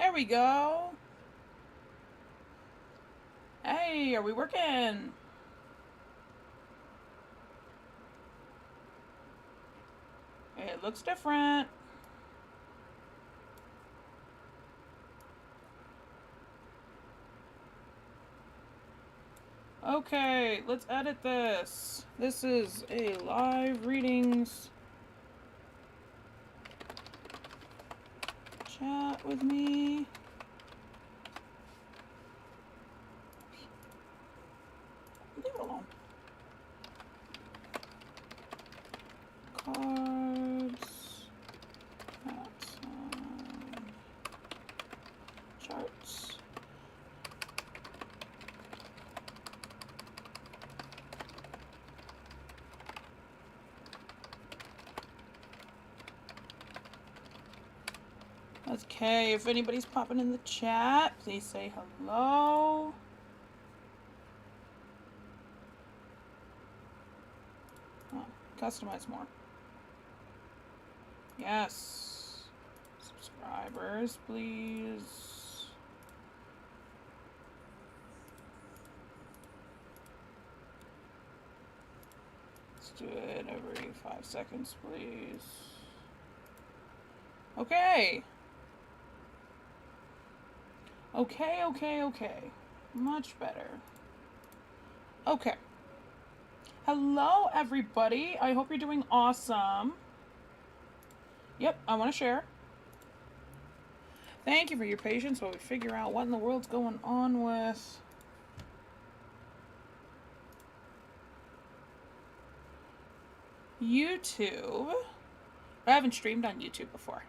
There we go. Hey, are we working? It looks different. Okay, let's edit this. This is a live readings. Chat with me. Leave it alone. Cards. That's charts. Okay, if anybody's popping in the chat, please say hello. Oh, customize more. Yes. Subscribers, please. Let's do it every 5 seconds, please. Okay. Okay. Much better. Okay. Hello, everybody. I hope you're doing awesome. Yep, I want to share. Thank you for your patience while we figure out what in the world's going on with YouTube. I haven't streamed on YouTube before.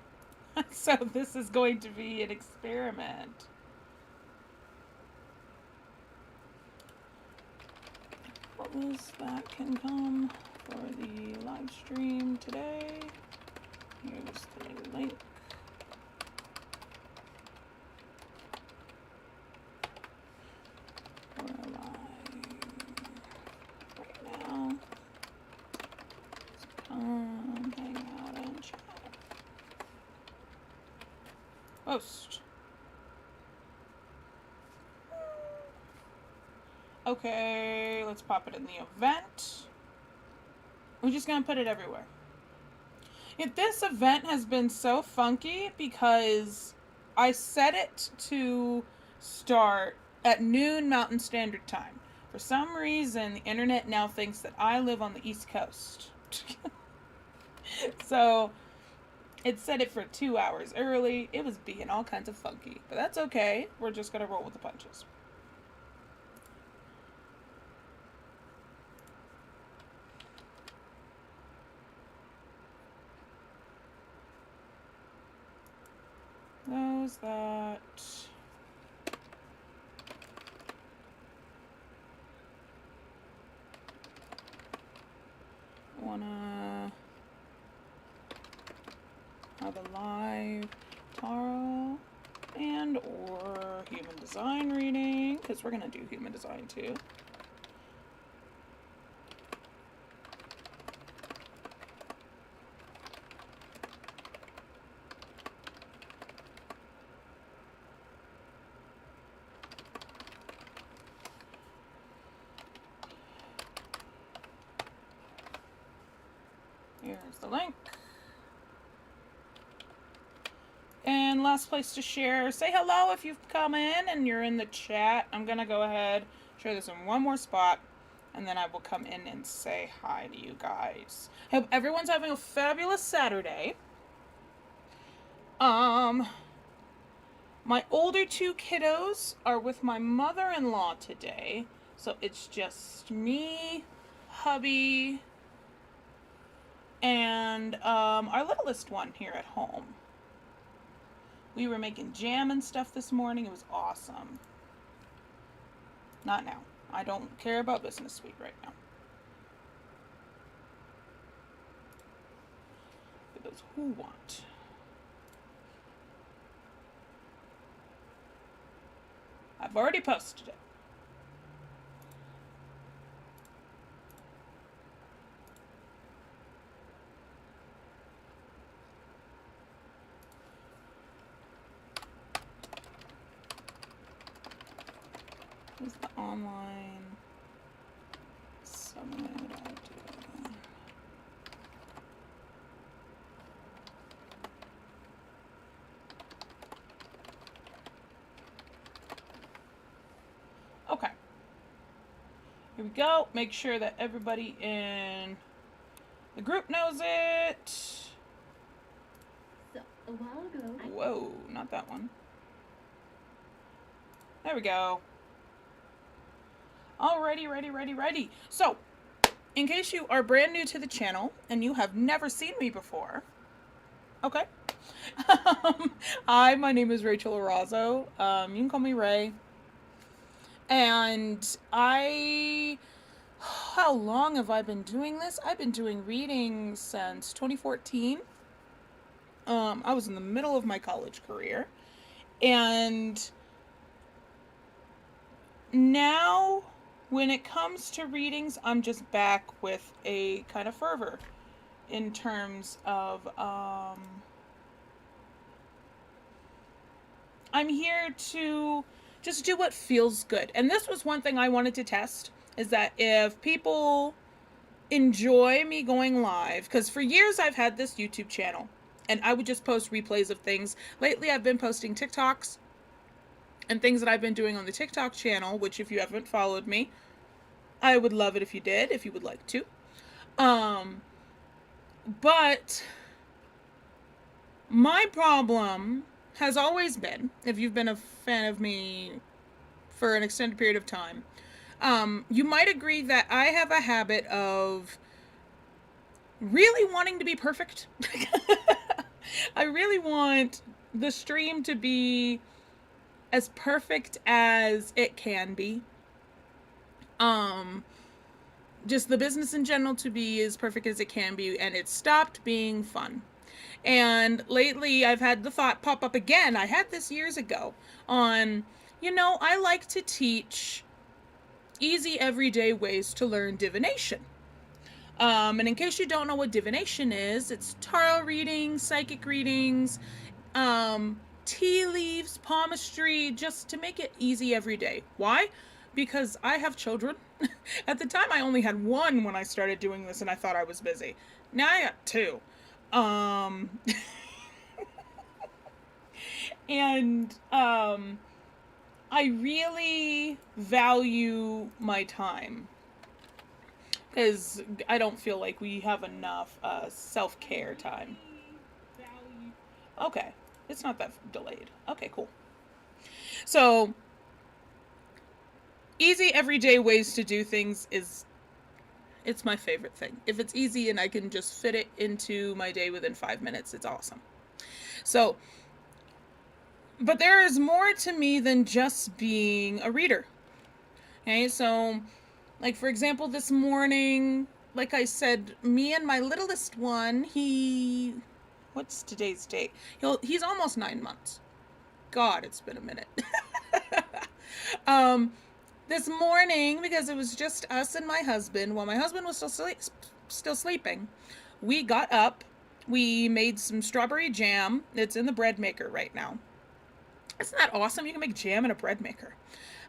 So this is going to be an experiment. What was that can come for the live stream today? Here's the link. We're live right now. So come hang out and chat. Post. Okay, let's pop it in the event. We're just gonna put it everywhere. This event has been so funky because I set it to start at noon Mountain Standard Time. For some reason, the internet now thinks that I live on the East Coast. So it set it for 2 hours early. It was being all kinds of funky, but that's okay. We're just gonna roll with the punches. Those that wanna have a live tarot and or human design reading, because we're gonna do human design too. Here's the link. And last place to share, say hello if you've come in and you're in the chat. I'm gonna go ahead, share this in one more spot, and then I will come in and say hi to you guys. I hope everyone's having a fabulous Saturday. My older two kiddos are with my mother-in-law today, so it's just me, hubby, and our littlest one here at home. We were making jam and stuff this morning. It was awesome. Not now. I don't care about Business Suite right now. For those who want. I've already posted it. online summit idea. Okay. Here we go. Make sure that everybody in the group knows it. So, a while ago, Whoa, not that one. There we go. Alrighty, ready. So, in case you are brand new to the channel and you have never seen me before, okay. Hi, my name is Rachel Arazo. You can call me Ray. And how long have I been doing this? I've been doing readings since 2014. I was in the middle of my college career. And now, when it comes to readings, I'm just back with a kind of fervor in terms of, I'm here to just do what feels good. And this was one thing I wanted to test, is that if people enjoy me going live, because for years I've had this YouTube channel, and I would just post replays of things. Lately I've been posting TikToks and things that I've been doing on the TikTok channel, which if you haven't followed me, I would love it if you did, if you would like to. But my problem has always been, if you've been a fan of me for an extended period of time, you might agree that I have a habit of really wanting to be perfect. I really want the stream to be as perfect as it can be. Just the business in general to be as perfect as it can be, and it stopped being fun. And lately I've had the thought pop up again. I had this years ago on, I like to teach easy everyday ways to learn divination. And in case you don't know what divination is, it's tarot readings, psychic readings, tea leaves, palmistry, just to make it easy every day. Why? Because I have children. At the time I only had one when I started doing this and I thought I was busy. Now I got two. And I really value my time, because I don't feel like we have enough self-care time. Okay, it's not that delayed. Okay, cool. So, easy everyday ways to do things it's my favorite thing. If it's easy and I can just fit it into my day within 5 minutes, it's awesome. So, but there is more to me than just being a reader. Okay, so, like for example, this morning, like I said, me and my littlest one, what's today's date? He's almost 9 months. God, it's been a minute. This morning, because it was just us and my husband, while my husband was still sleeping, we got up, we made some strawberry jam. It's in the bread maker right now. Isn't that awesome? You can make jam in a bread maker.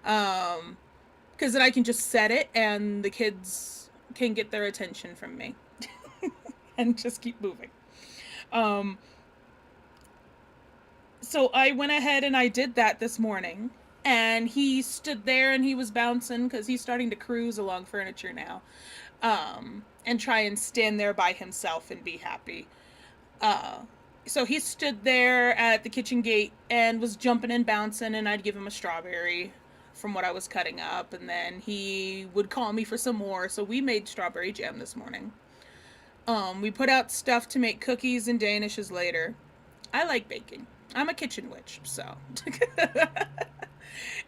Because then I can just set it and the kids can get their attention from me and just keep moving. So I went ahead and I did that this morning. And he stood there and he was bouncing because he's starting to cruise along furniture now. And try and stand there by himself and be happy. So he stood there at the kitchen gate and was jumping and bouncing, and I'd give him a strawberry from what I was cutting up, and then he would call me for some more. So we made strawberry jam this morning. We put out stuff to make cookies and danishes later. I like baking. I'm a kitchen witch, so.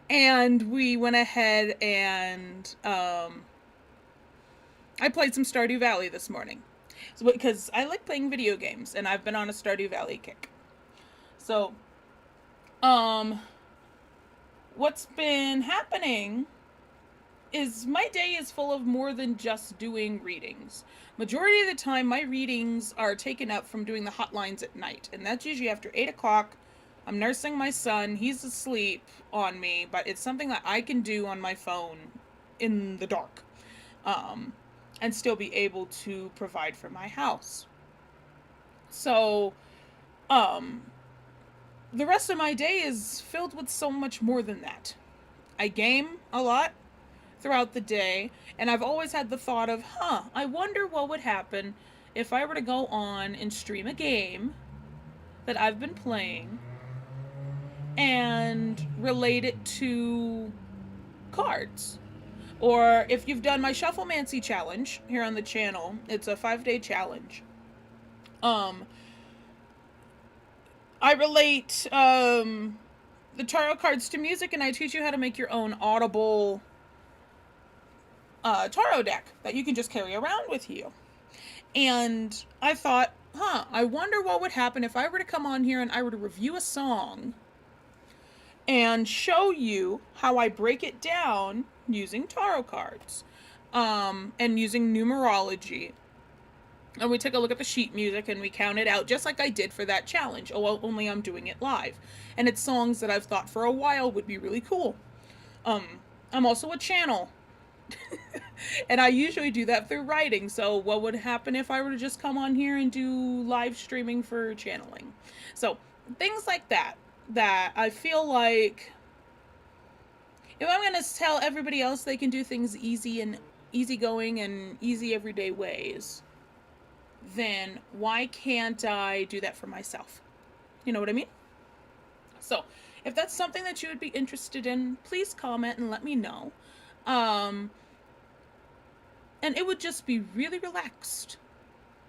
And we went ahead and I played some Stardew Valley this morning. So, because I like playing video games, and I've been on a Stardew Valley kick. So, what's been happening is my day is full of more than just doing readings. Majority of the time, my readings are taken up from doing the hotlines at night, and that's usually after 8 o'clock I'm nursing my son. He's asleep on me, but it's something that I can do on my phone in the dark, um, and still be able to provide for my house. So, um, the rest of my day is filled with so much more than that. I game a lot throughout the day, and I've always had the thought of, I wonder what would happen if I were to go on and stream a game that I've been playing and relate it to cards. Or if you've done my Shufflemancy challenge here on the channel, it's a 5-day challenge. I relate the tarot cards to music, and I teach you how to make your own audible tarot deck that you can just carry around with you. And I thought, I wonder what would happen if I were to come on here and I were to review a song and show you how I break it down using tarot cards, and using numerology. And we took a look at the sheet music and we counted out just like I did for that challenge. Only I'm doing it live. And it's songs that I've thought for a while would be really cool. I'm also a channel. And I usually do that through writing. So what would happen if I were to just come on here and do live streaming for channeling? So things like that I feel like if I'm going to tell everybody else they can do things easy and easygoing and easy everyday ways, then why can't I do that for myself? You know what I mean? So if that's something that you would be interested in, please comment and let me know. And it would just be really relaxed.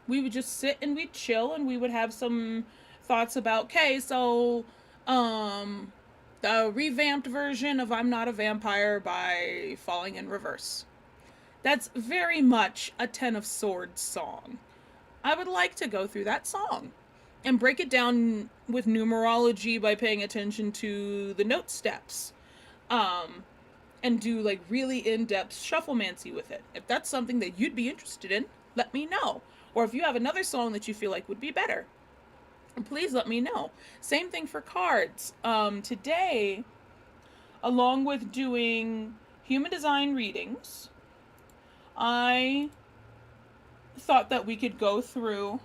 We would just sit and we'd chill and we would have some thoughts about, okay, so the revamped version of I'm Not a Vampire by Falling in Reverse. That's very much a Ten of Swords song. I would like to go through that song and break it down with numerology by paying attention to the note steps, and do like really in-depth shufflemancy with it. If that's something that you'd be interested in, let me know. Or if you have another song that you feel like would be better, please let me know. Same thing for cards. Today, along with doing human design readings, I thought that we could go through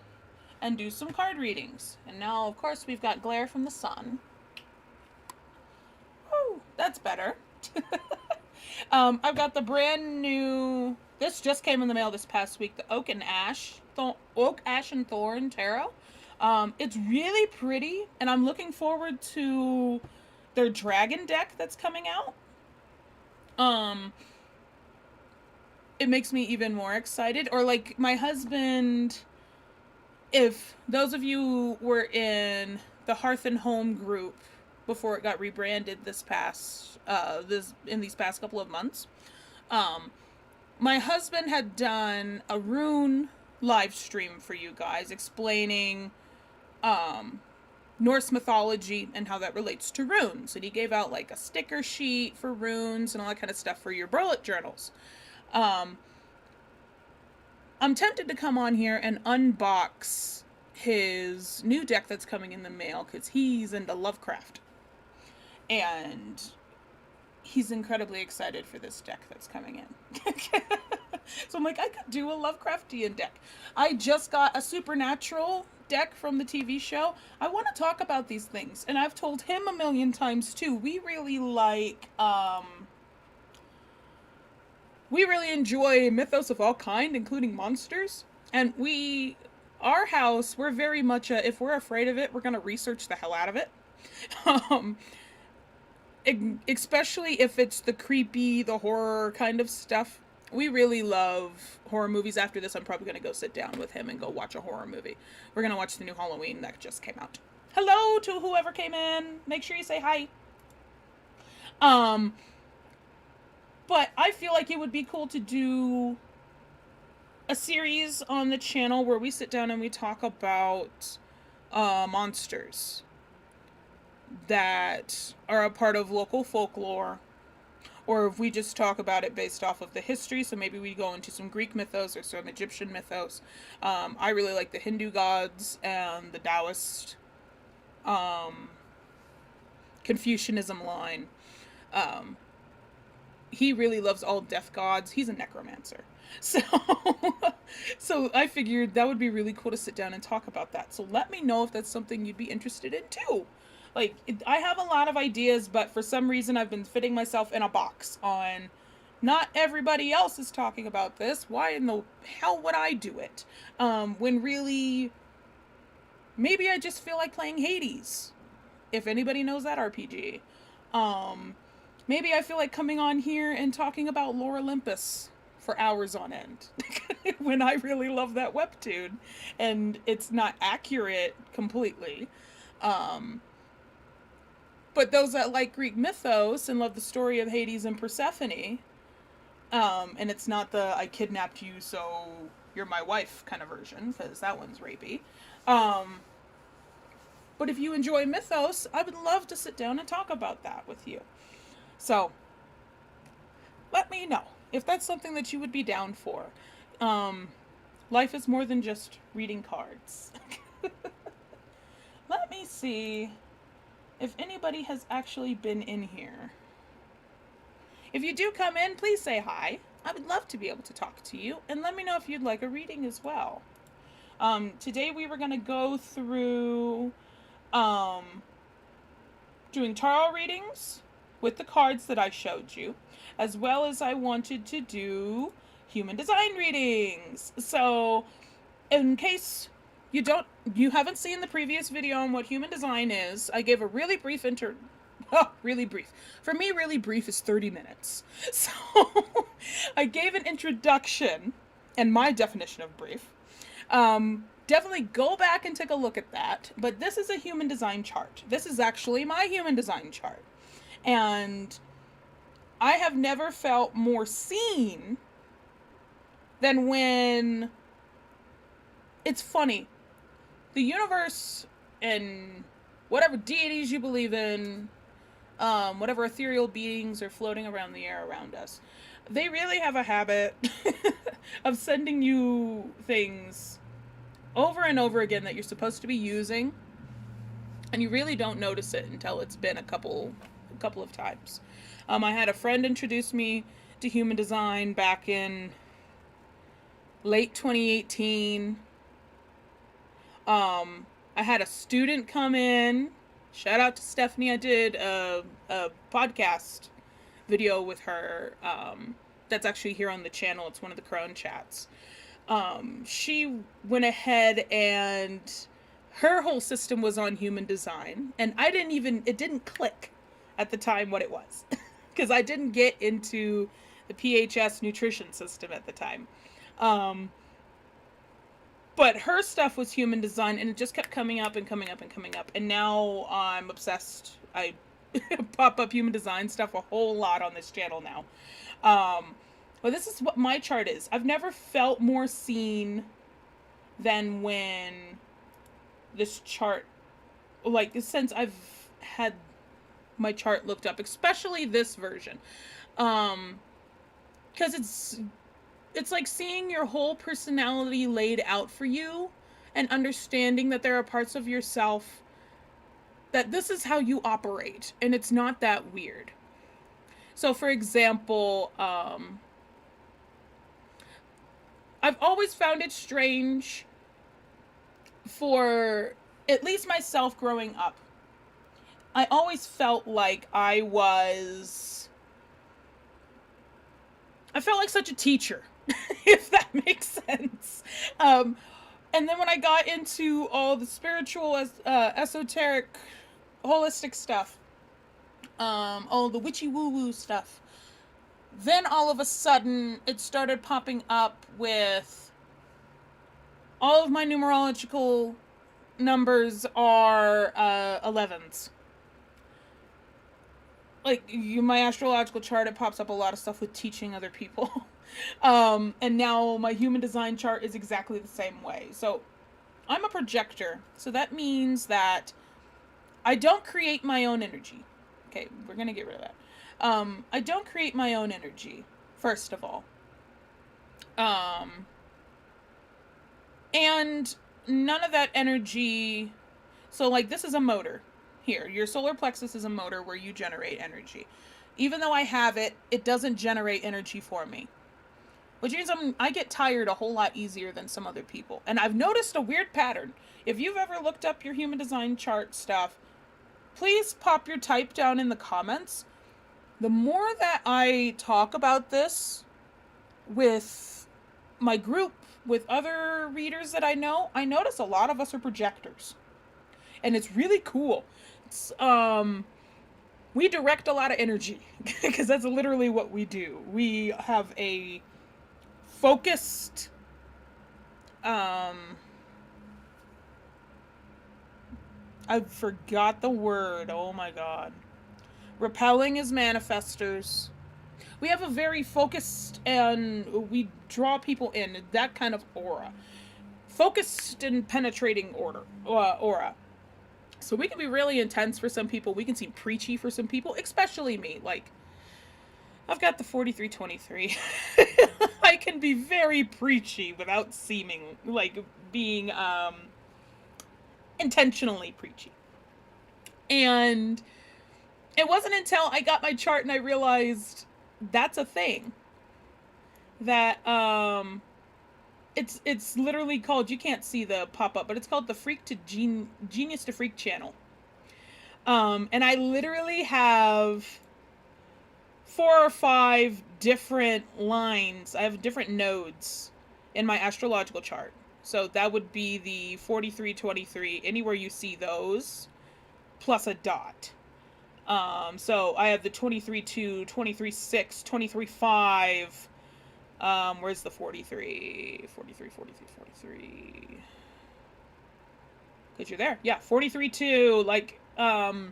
and do some card readings. And now, of course, we've got glare from the sun. Woo, that's better. I've got the brand new, this just came in the mail this past week, the Oak, Ash, and Thorn Tarot. It's really pretty, and I'm looking forward to their dragon deck that's coming out. It makes me even more excited. Or like my husband, if those of you were in the Hearth and Home group before it got rebranded these past couple of months, my husband had done a rune live stream for you guys explaining Norse mythology and how that relates to runes, and he gave out like a sticker sheet for runes and all that kind of stuff for your bullet journals. I'm tempted to come on here and unbox his new deck that's coming in the mail because he's into Lovecraft, and he's incredibly excited for this deck that's coming in. So I'm like, I could do a Lovecraftian deck. I just got a Supernatural deck from the TV show. I want to talk about these things, and I've told him a million times too. We really enjoy mythos of all kind, including monsters. And our house, we're very much if we're afraid of it, we're gonna research the hell out of it. Especially if it's the creepy, the horror kind of stuff. We really love horror movies. After this, I'm probably going to go sit down with him and go watch a horror movie. We're going to watch the new Halloween that just came out. Hello to whoever came in. Make sure you say hi. But I feel like it would be cool to do a series on the channel where we sit down and we talk about monsters that are a part of local folklore, or if we just talk about it based off of the history. So maybe we go into some Greek mythos or some Egyptian mythos. I really like the Hindu gods and the Taoist Confucianism line. He really loves all death gods. He's a necromancer. So, so I figured that would be really cool to sit down and talk about that. So let me know if that's something you'd be interested in too. Like, I have a lot of ideas, but for some reason I've been fitting myself in a box on not everybody else is talking about this. Why in the hell would I do it? When really, maybe I just feel like playing Hades. If anybody knows that RPG. Maybe I feel like coming on here and talking about Lore Olympus for hours on end when I really love that webtoon and it's not accurate completely. But those that like Greek mythos and love the story of Hades and Persephone, and it's not the I kidnapped you so you're my wife kind of version, because that one's rapey. But if you enjoy mythos, I would love to sit down and talk about that with you. So, let me know if that's something that you would be down for. Life is more than just reading cards. Let me see if anybody has actually been in here. If you do come in, please say hi. I would love to be able to talk to you, and let me know if you'd like a reading as well. Today we were going to go through doing tarot readings with the cards that I showed you, as well as I wanted to do human design readings. So in case you haven't seen the previous video on what human design is, I gave a really brief really brief. For me, really brief is 30 minutes. So I gave an introduction and my definition of brief. Definitely go back and take a look at that. But this is a human design chart. This is actually my human design chart. And I have never felt more seen than when... It's funny. The universe and whatever deities you believe in, whatever ethereal beings are floating around the air around us, they really have a habit of sending you things over and over again that you're supposed to be using, and you really don't notice it until it's been a couple of times. I had a friend introduce me to human design back in late 2018. I had a student come in. Shout out to Stephanie. I did a podcast video with her. That's actually here on the channel. It's one of the Crone chats. She went ahead and her whole system was on human design. And it didn't click at the time what it was. Because I didn't get into the PHS nutrition system at the time. But her stuff was human design, and it just kept coming up and coming up and coming up. And now I'm obsessed. I pop up human design stuff a whole lot on this channel now. But this is what my chart is. I've never felt more seen than when this chart, like, since I've had my chart looked up, especially this version. Because it's like seeing your whole personality laid out for you and understanding that there are parts of yourself that this is how you operate and it's not that weird. So for example, I've always found it strange for at least myself growing up. I always felt like I felt like such a teacher, if that makes sense. And then when I got into all the spiritual, esoteric, holistic stuff, all the witchy woo-woo stuff, then all of a sudden it started popping up with all of my numerological numbers are 11s. Like, my astrological chart, it pops up a lot of stuff with teaching other people. And now my human design chart is exactly the same way. So I'm a projector. So that means that I don't create my own energy. Okay, we're going to get rid of that. I don't create my own energy, first of all. And none of that energy... So, like, this is a motor. Here, your solar plexus is a motor where you generate energy. Even though I have it, it doesn't generate energy for me. Which means I get tired a whole lot easier than some other people. And I've noticed a weird pattern. If you've ever looked up your human design chart stuff, please pop your type down in the comments. The more that I talk about this with my group, with other readers that I know, I notice a lot of us are projectors. And it's really cool. It's, we direct a lot of energy because that's literally what we do. We have a focused I forgot the word. Oh my god. Repelling is manifestors. We have a very focused and we draw people in, that kind of aura. Focused and penetrating aura. So we can be really intense for some people. We can seem preachy for some people, especially me. Like, I've got the 4323. I can be very preachy without seeming like being intentionally preachy. And it wasn't until I got my chart and I realized that's a thing. That it's literally called, you can't see the pop-up, but it's called the Genius to Freak channel. And I literally have 4 or 5 different lines. I have different nodes in my astrological chart. So that would be the 4323, anywhere you see those, plus a dot. So I have the 23-2, 23-6, 23-5. Where's the 43? 43, 43, 43. Because you're there. Yeah, 43-2. Like, I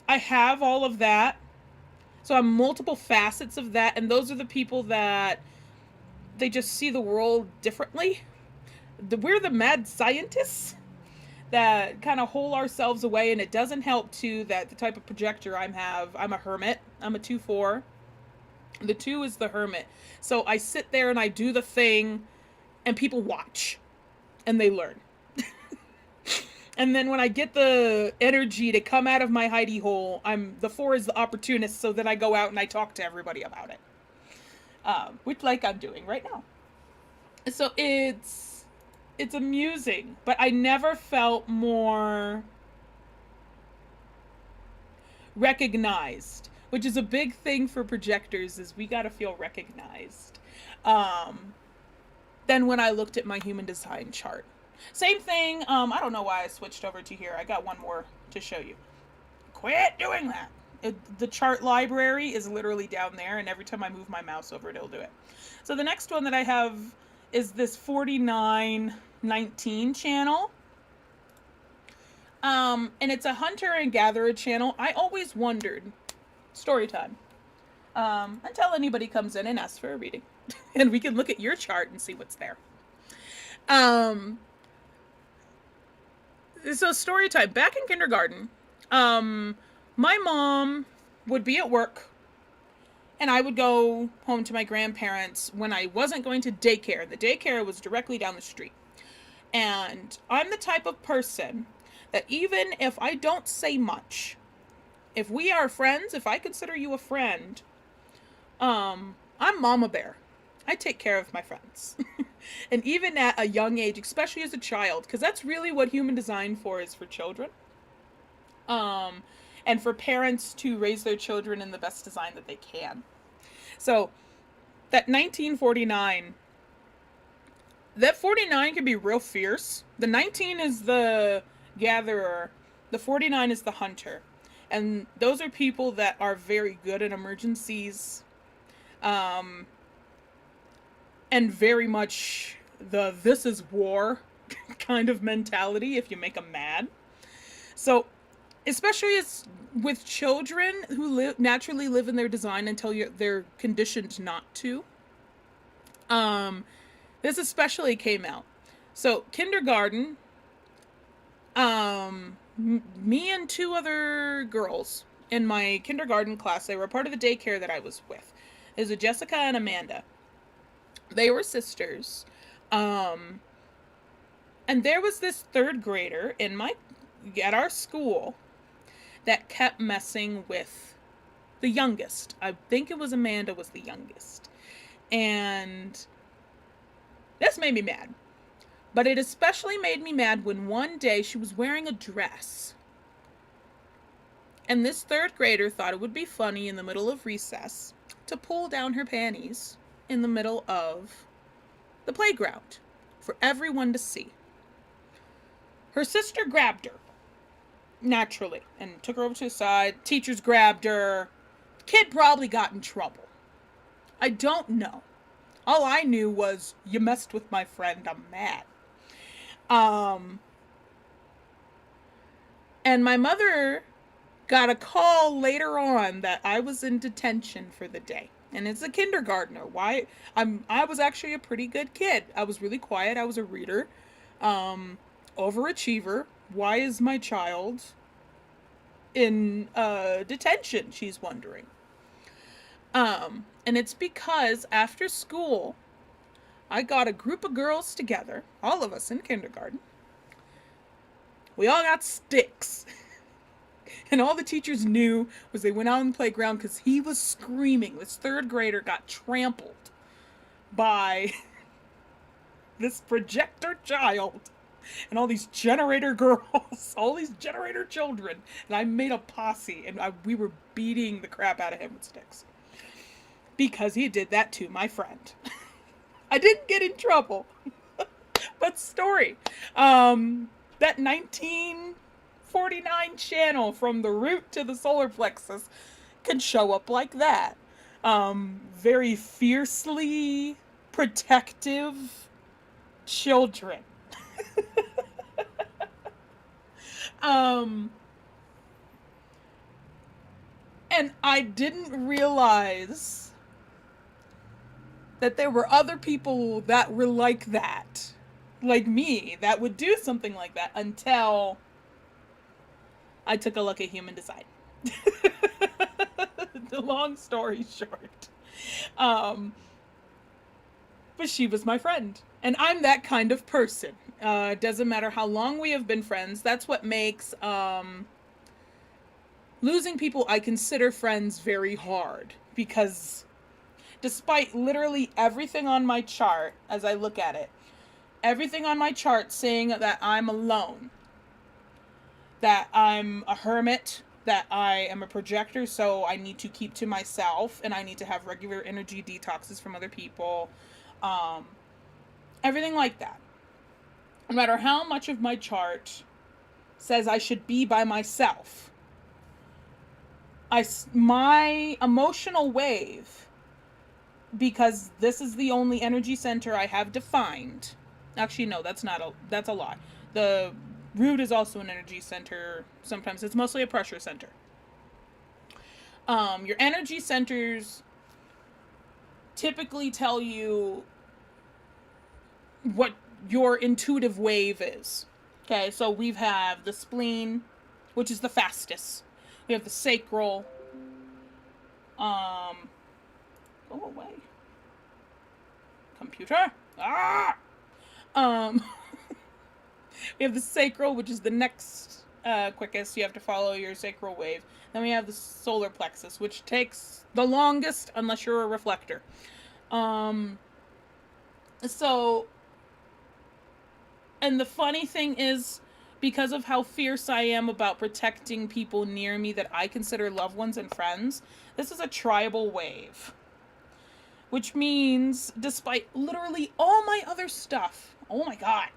have all of that. So I'm multiple facets of that. And those are the people that they just see the world differently. We're the mad scientists that kind of hole ourselves away. And it doesn't help, too, that the type of projector I'm a hermit. I'm a 2-4. The 2 is the hermit. So I sit there and I do the thing and people watch and they learn. And then when I get the energy to come out of my hidey hole, the 4 is the opportunist. So then I go out and I talk to everybody about it. Which, like I'm doing right now. So it's amusing, but I never felt more recognized, which is a big thing for projectors, is we gotta feel recognized, than when I looked at my human design chart. Same thing, I don't know why I switched over to here. I got one more to show you. Quit doing that. The chart library is literally down there, and every time I move my mouse over it, it'll do it. So the next one that I have is this 4919 channel. And it's a hunter and gatherer channel. I always wondered, story time, until anybody comes in and asks for a reading. And we can look at your chart and see what's there. So story time. Back in kindergarten, my mom would be at work and I would go home to my grandparents when I wasn't going to daycare. The daycare was directly down the street. And I'm the type of person that even if I don't say much, if we are friends, if I consider you a friend, I'm mama bear. I take care of my friends. And even at a young age, especially as a child, because that's really what human design is for children. And for parents to raise their children in the best design that they can. So that 1949, that 49 can be real fierce. The 19 is the gatherer. The 49 is the hunter. And those are people that are very good at emergencies. And very much the this is war kind of mentality if you make them mad. So especially as with children who naturally live in their design until they're conditioned not to. This especially came out. So kindergarten, me and 2 other girls in my kindergarten class, they were part of the daycare that I was with. It was Jessica and Amanda. They were sisters. And there was this 3rd grader at our school that kept messing with the youngest. I think it was Amanda was the youngest. And this made me mad. But it especially made me mad when one day she was wearing a dress. And this third grader thought it would be funny in the middle of recess to pull down her panties in the middle of the playground for everyone to see. Her sister grabbed her, naturally, and took her over to the side. Teachers grabbed her. The kid probably got in trouble. I don't know. All I knew was, you messed with my friend, I'm mad. And my mother got a call later on that I was in detention for the day. And it's a kindergartner. Why? I was actually a pretty good kid. I was really quiet. I was a reader. Overachiever. Why is my child in detention? She's wondering. And it's because after school, I got a group of girls together, all of us in kindergarten. We all got sticks. And all the teachers knew was they went out on the playground because he was screaming. This third grader got trampled by this projector child and all these generator girls, all these generator children. And I made a posse, and we were beating the crap out of him with sticks. Because he did that to my friend. I didn't get in trouble. But story. That 1949 channel from the root to the solar plexus can show up like that. Very fiercely protective children. And I didn't realize that there were other people that were like that, like me, that would do something like that until I took a look at Human Design. The long story short. But she was my friend. And I'm that kind of person. It doesn't matter how long we have been friends. That's what makes losing people I consider friends very hard. Because despite literally everything on my chart, as I look at it, everything on my chart saying that I'm alone, that I'm a hermit, that I am a projector, so I need to keep to myself, and I need to have regular energy detoxes from other people, everything like that. No matter how much of my chart says I should be by myself, my emotional wave, because this is the only energy center I have defined. Actually, no, that's a lie. The root is also an energy center. Sometimes it's mostly a pressure center. Your energy centers typically tell you what your intuitive wave is. Okay, so we have the spleen, which is the fastest. We have the sacral. Go away. Computer. We have the sacral, which is the next quickest. You have to follow your sacral wave. Then we have the solar plexus, which takes the longest unless you're a reflector. And the funny thing is, because of how fierce I am about protecting people near me that I consider loved ones and friends, this is a tribal wave. Which means, despite literally all my other stuff, oh my god,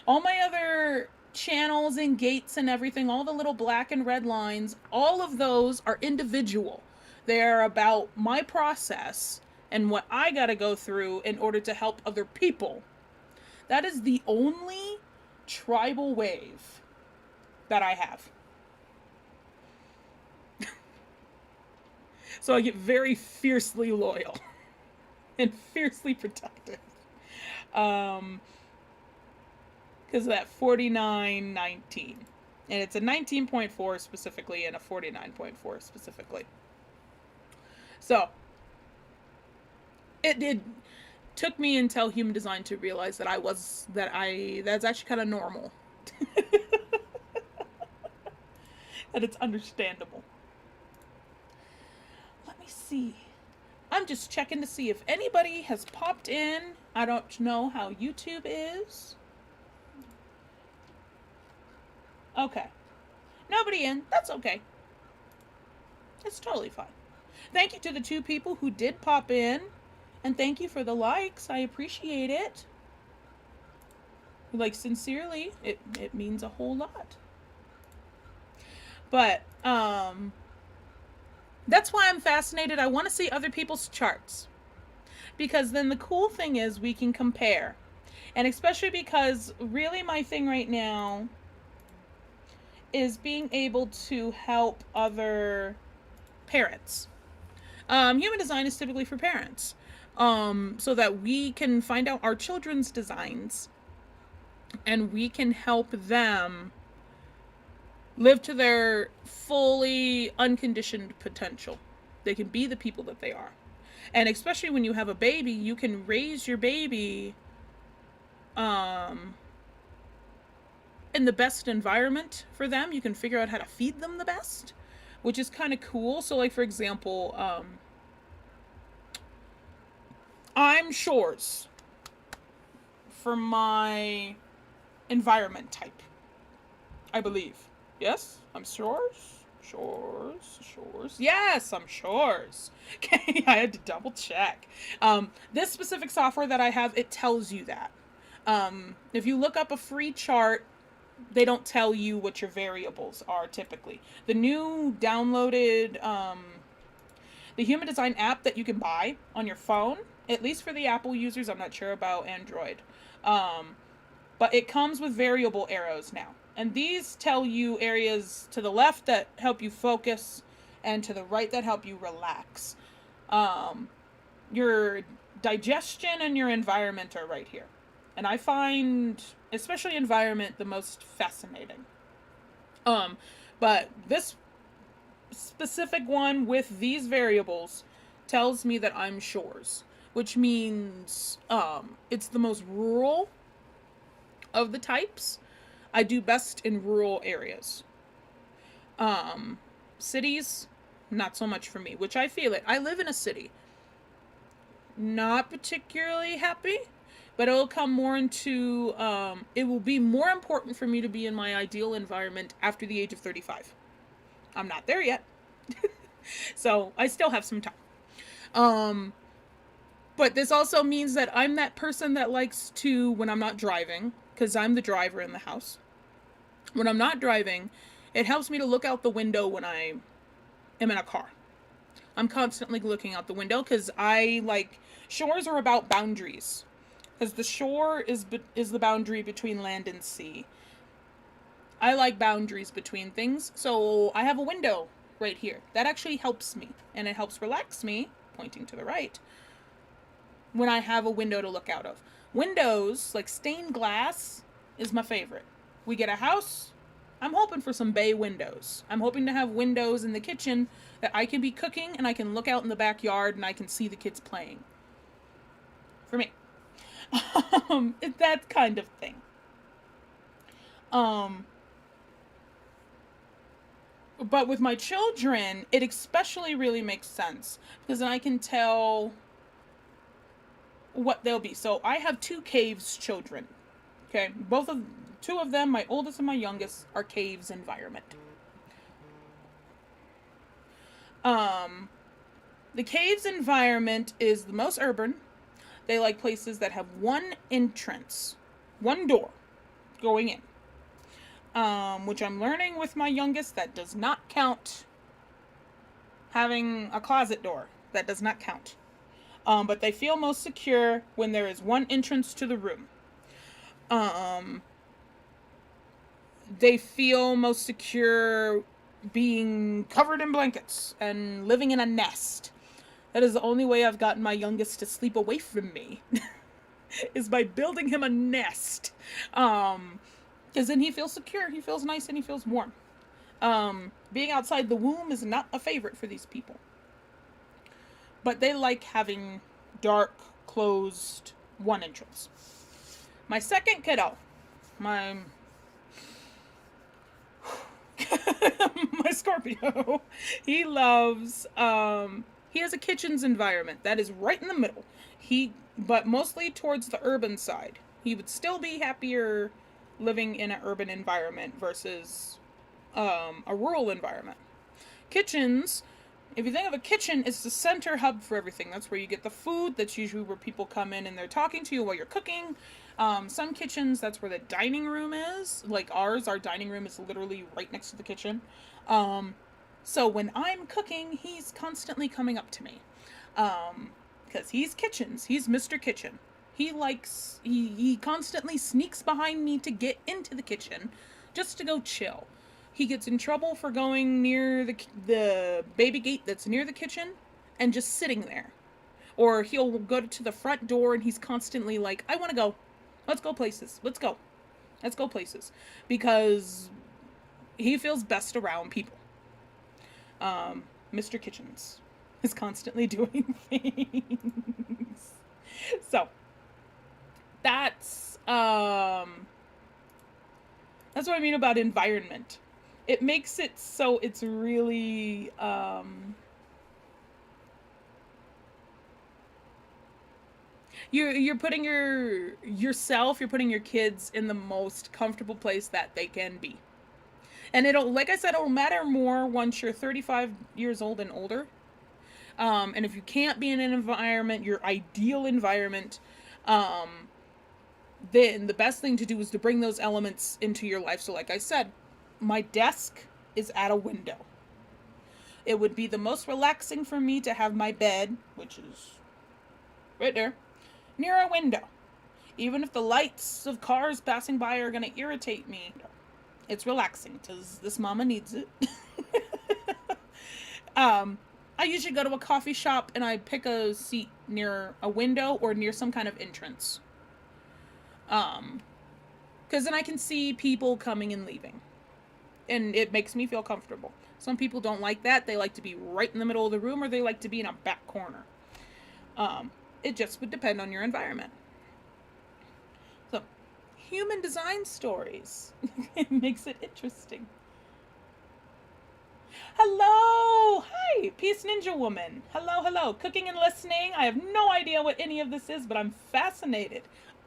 all my other channels and gates and everything, all the little black and red lines, all of those are individual. They're about my process and what I gotta go through in order to help other people. That is the only tribal wave that I have. So I get very fiercely loyal and fiercely protective. Because of that 4919. And it's a 19.4 specifically and a 49.4 specifically. So it took me until Human Design to realize that that's actually kind of normal. And it's understandable. Let me see. I'm just checking to see if anybody has popped in. I don't know how YouTube is. Okay. Nobody in. That's okay. It's totally fine. Thank you to the 2 people who did pop in. And thank you for the likes. I appreciate it. Like, sincerely, it means a whole lot. But, that's why I'm fascinated. I want to see other people's charts. Because then the cool thing is we can compare. And especially because really my thing right now is being able to help other parents. Human design is typically for parents. So that we can find out our children's designs and we can help them live to their fully unconditioned potential. They can be the people that they are. And especially when you have a baby, you can raise your baby in the best environment for them. You can figure out how to feed them the best, which is kind of cool. So, like, for example, I'm Shores for my environment type, I believe. Yes, I'm Shores. Shores. Yes, I'm Shores. Okay, I had to double check. This specific software that I have, it tells you that. If you look up a free chart, they don't tell you what your variables are typically. The new downloaded, the Human Design app that you can buy on your phone, at least for the Apple users, I'm not sure about Android. But it comes with variable arrows now. And these tell you areas to the left that help you focus and to the right that help you relax. Your digestion and your environment are right here. And I find, especially environment, the most fascinating. But this specific one with these variables tells me that I'm Shores, which means it's the most rural of the types. I do best in rural areas. Cities, not so much for me, which I feel it. I live in a city. Not particularly happy, but it'll come more into, it will be more important for me to be in my ideal environment after the age of 35. I'm not there yet. So I still have some time. But this also means that I'm that person that likes to, when I'm not driving, because I'm the driver in the house. When I'm not driving, it helps me to look out the window when I am in a car. I'm constantly looking out the window because shores are about boundaries. Because the shore is the boundary between land and sea. I like boundaries between things, so I have a window right here. That actually helps me, and it helps relax me, pointing to the right, when I have a window to look out of. Windows, like stained glass, is my favorite. We get a house, I'm hoping for some bay windows. I'm hoping to have windows in the kitchen that I can be cooking and I can look out in the backyard and I can see the kids playing. For me. It's that kind of thing. But with my children, it especially really makes sense because then I can tell what they'll be. So I have 2 caves children. Okay, two of them, my oldest and my youngest, are caves environment. The caves environment is the most urban. They like places that have one entrance, one door going in. Which I'm learning with my youngest, that does not count. Having a closet door, that does not count. But they feel most secure when there is one entrance to the room. They feel most secure being covered in blankets and living in a nest. That is the only way I've gotten my youngest to sleep away from me. Is by building him a nest. Because then he feels secure, he feels nice, and he feels warm. Being outside the womb is not a favorite for these people. But they like having dark, closed, one entrance. My second kiddo, My Scorpio, he loves, he has a kitchen's environment that is right in the middle. But mostly towards the urban side. He would still be happier living in an urban environment versus a rural environment. Kitchens, if you think of a kitchen, it's the center hub for everything. That's where you get the food. That's usually where people come in and they're talking to you while you're cooking. Some kitchens, that's where the dining room is. Like ours, our dining room is literally right next to the kitchen. So when I'm cooking, he's constantly coming up to me. Because he's kitchens. He's Mr. Kitchen. He constantly sneaks behind me to get into the kitchen just to go chill. He gets in trouble for going near the baby gate that's near the kitchen and just sitting there. Or he'll go to the front door and he's constantly like, I want to go. Let's go places. Let's go. Let's go places. Because he feels best around people. Mr. Kitchens is constantly doing things. So, that's what I mean about environment. It makes it so it's really you're putting yourself, you're putting your kids in the most comfortable place that they can be. And it'll, like I said, it'll matter more once you're 35 years old and older. And if you can't be in an environment, your ideal environment, then the best thing to do is to bring those elements into your life. So like I said, my desk is at a window. It would be the most relaxing for me to have my bed, which is right there, near a window. Even if the lights of cars passing by are going to irritate me, it's relaxing because this mama needs it. I usually go to a coffee shop and I pick a seat near a window or near some kind of entrance. Because then I can see people coming and leaving. And it makes me feel comfortable. Some people don't like that. They like to be right in the middle of the room or they like to be in a back corner. It just would depend on your environment. So, human design stories. It makes it interesting. Hello! Hi! Peace Ninja Woman. Hello, hello. Cooking and listening. I have no idea what any of this is, but I'm fascinated.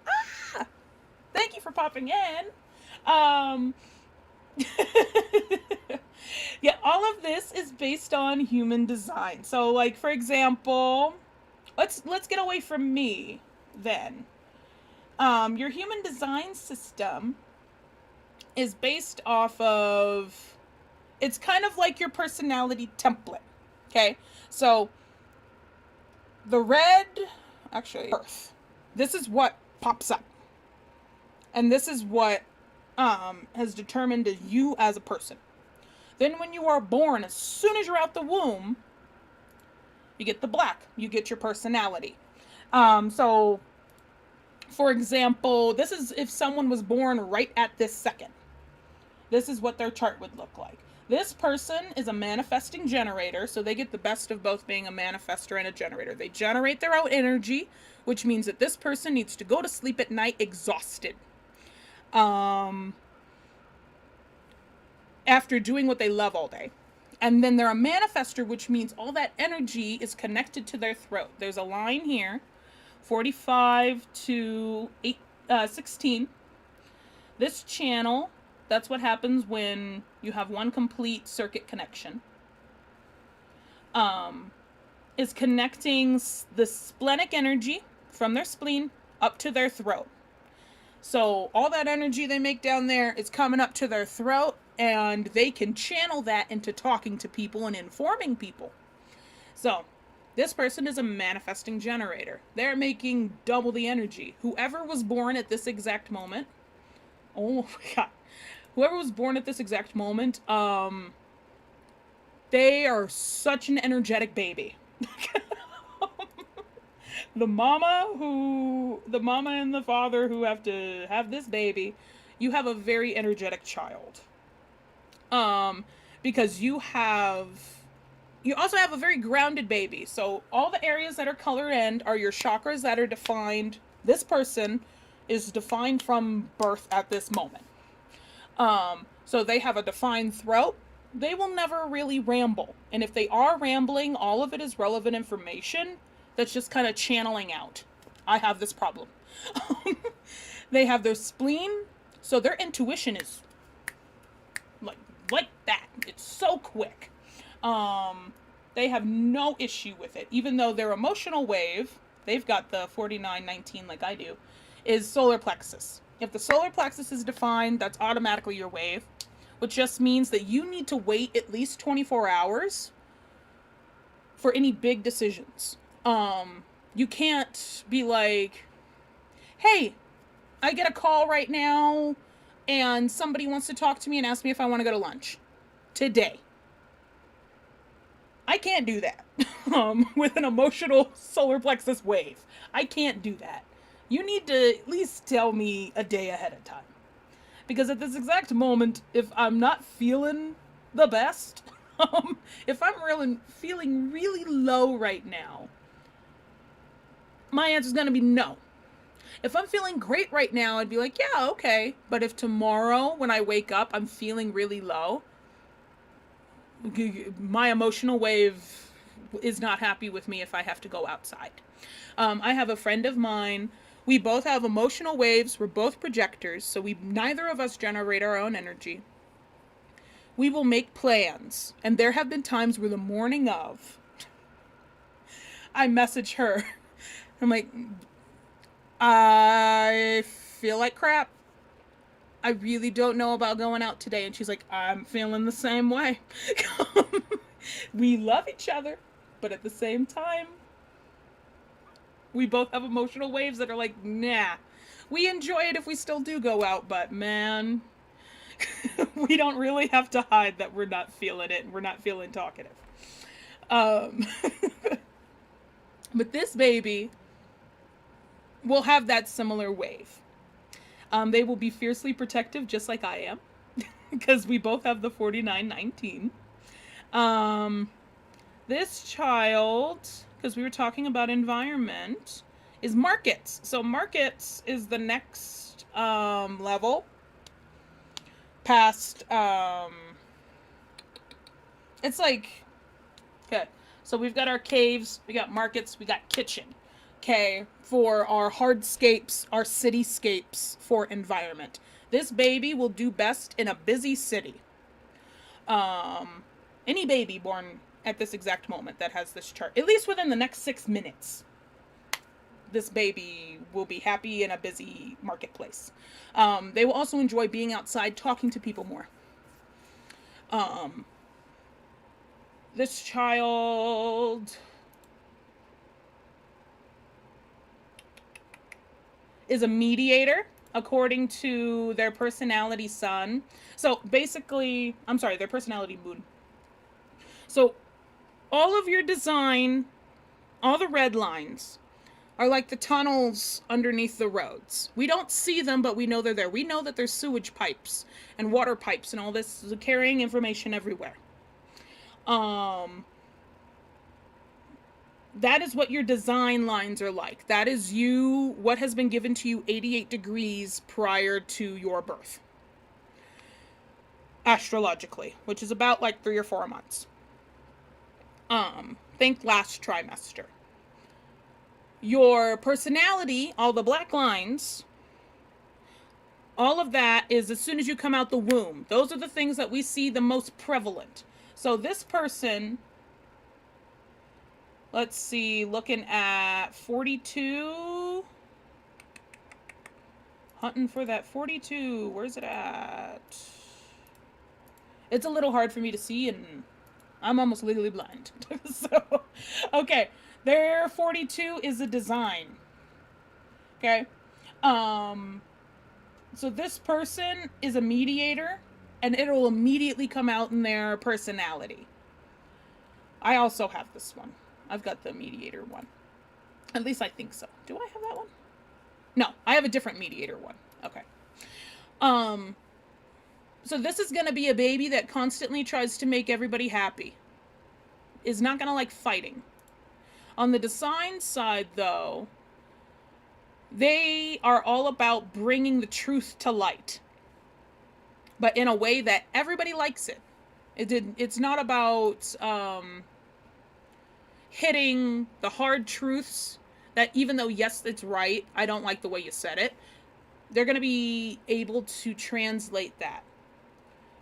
Ah! Thank you for popping in. Yeah, all of this is based on human design. So, like, for example, let's get away from me then. Your human design system is based off of, it's kind of like your personality template. Okay, so the red, actually, Earth. This is what pops up, and this is what has determined you as a person. Then when you are born, as soon as you're out the womb, you get the black. You get your personality. So, for example, this is if someone was born right at this second. This is what their chart would look like. This person is a manifesting generator, so they get the best of both being a manifestor and a generator. They generate their own energy, which means that this person needs to go to sleep at night exhausted. After doing what they love all day. And then they're a manifestor, which means all that energy is connected to their throat. There's a line here, 45 to 16. This channel, that's what happens when you have one complete circuit connection. Is connecting the splenic energy from their spleen up to their throat. So all that energy they make down there is coming up to their throat, and they can channel that into talking to people and informing people. So this person is a manifesting generator. They're making double the energy. Whoever was born at this exact moment, oh my God, whoever was born at this exact moment, they are such an energetic baby. The mama and the father who have to have this baby, you have a very energetic child. Because you also have a very grounded baby. So all the areas that are color end are your chakras that are defined. This person is defined from birth at this moment. So they have a defined throat. They will never really ramble. And if they are rambling, all of it is relevant information that's just kind of channeling out. I have this problem. They have their spleen, so their intuition is like that. It's so quick. They have no issue with it, even though their emotional wave, they've got the 4919 like I do, is solar plexus. If the solar plexus is defined, that's automatically your wave, which just means that you need to wait at least 24 hours for any big decisions. You can't be like, hey, I get a call right now and somebody wants to talk to me and ask me if I want to go to lunch today. I can't do that with an emotional solar plexus wave. I can't do that. You need to at least tell me a day ahead of time. Because at this exact moment, if I'm not feeling the best, if I'm really feeling really low right now, my answer is going to be no. If I'm feeling great right now, I'd be like, yeah, okay. But if tomorrow when I wake up, I'm feeling really low, my emotional wave is not happy with me if I have to go outside. I have a friend of mine. We both have emotional waves. We're both projectors, so neither of us generate our own energy. We will make plans, and there have been times where the morning of, I message her. I'm like, I feel like crap. I really don't know about going out today. And she's like, I'm feeling the same way. We love each other, but at the same time, we both have emotional waves that are like, nah. We enjoy it if we still do go out, but man, we don't really have to hide that we're not feeling it and we're not feeling talkative. But this baby will have that similar wave. They will be fiercely protective, just like I am, because we both have the 4919. This child, because we were talking about environment, is markets. So markets is the next level past. It's like, okay, so we've got our caves, we got markets, we got kitchen. Okay, for our hardscapes, our cityscapes for environment. This baby will do best in a busy city. Any baby born at this exact moment that has this chart, at least within the next 6 minutes, this baby will be happy in a busy marketplace. They will also enjoy being outside, talking to people more. This child is a mediator according to their personality sun. So basically, their personality moon. So all of your design, all the red lines are like the tunnels underneath the roads. We don't see them, but we know they're there. We know that there's sewage pipes and water pipes and all this carrying information everywhere. That is what your design lines are like. That is what has been given to you 88 degrees prior to your birth. Astrologically, which is about like 3 or 4 months. Think last trimester. Your personality, all the black lines, all of that is as soon as you come out the womb. Those are the things that we see the most prevalent. So this person, let's see, looking at 42. Hunting for that 42. Where's it at? It's a little hard for me to see, and I'm almost legally blind. So, okay. Their 42 is a design. Okay? So this person is a mediator, and it'll immediately come out in their personality. I also have this one. I've got the mediator one. At least I think so. Do I have that one? No, I have a different mediator one. Okay. So this is going to be a baby that constantly tries to make everybody happy. Is not going to like fighting. On the design side, though, they are all about bringing the truth to light. but in a way that everybody likes it. It's not about hitting the hard truths that, even though yes it's right, I don't like the way you said it. They're going to be able to translate that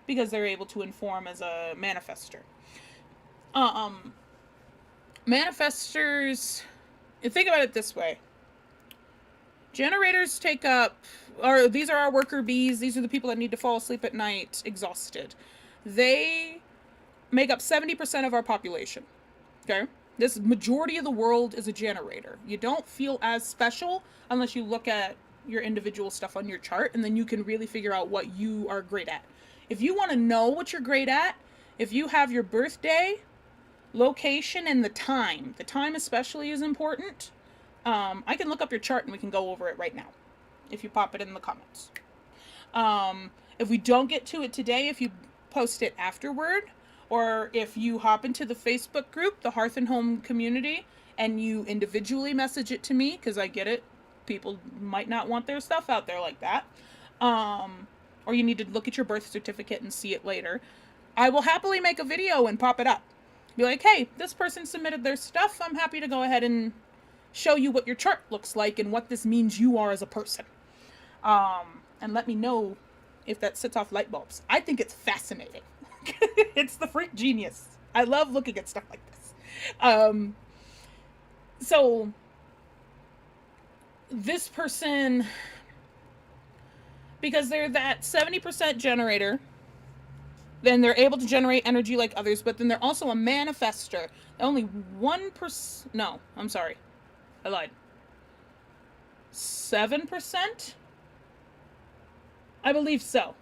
because they're able to inform as a manifester. Manifestors, think about it this way. Generators take up, or these are our worker bees. These are the people that need to fall asleep at night exhausted. They make up 70% of our population. Okay? This majority of the world is a generator. You don't feel as special unless you look at your individual stuff on your chart, and then you can really figure out what you are great at. If you want to know what you're great at, if you have your birthday, location, and the time especially is important. I can look up your chart and we can go over it right now if you pop it in the comments. If we don't get to it today, if you post it afterward, or if you hop into the Facebook group, the Hearth and Home community, and you individually message it to me, because I get it, people might not want their stuff out there like that, or you need to look at your birth certificate and see it later, I will happily make a video and pop it up. Be like, hey, this person submitted their stuff. I'm happy to go ahead and show you what your chart looks like and what this means you are as a person. And let me know if that sets off light bulbs. I think it's fascinating. It's the freak genius. I love looking at stuff like this. So this person, because they're that 70% generator, then they're able to generate energy like others, but then they're also a manifester. Only 1%, no, I'm sorry, I lied. 7%? I believe so.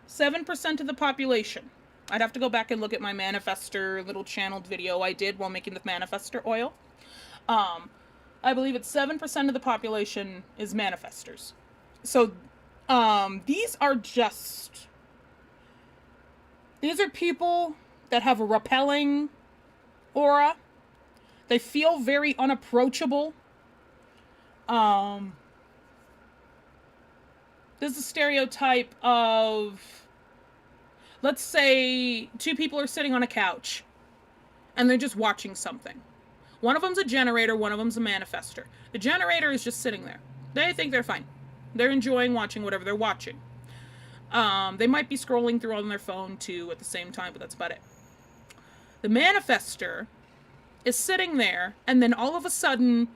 7% of the population. I'd have to go back and look at my manifester little channeled video I did while making the manifester oil. I believe it's 7% of the population is manifestors. So, these are people that have a repelling aura. They feel very unapproachable. There's a stereotype of, let's say, two people are sitting on a couch and they're just watching something. One of them's a generator, one of them's a manifester. The generator is just sitting there. They think they're fine. They're enjoying watching whatever they're watching. They might be scrolling through on their phone too at the same time, but that's about it. The manifester is sitting there, and then all of a sudden,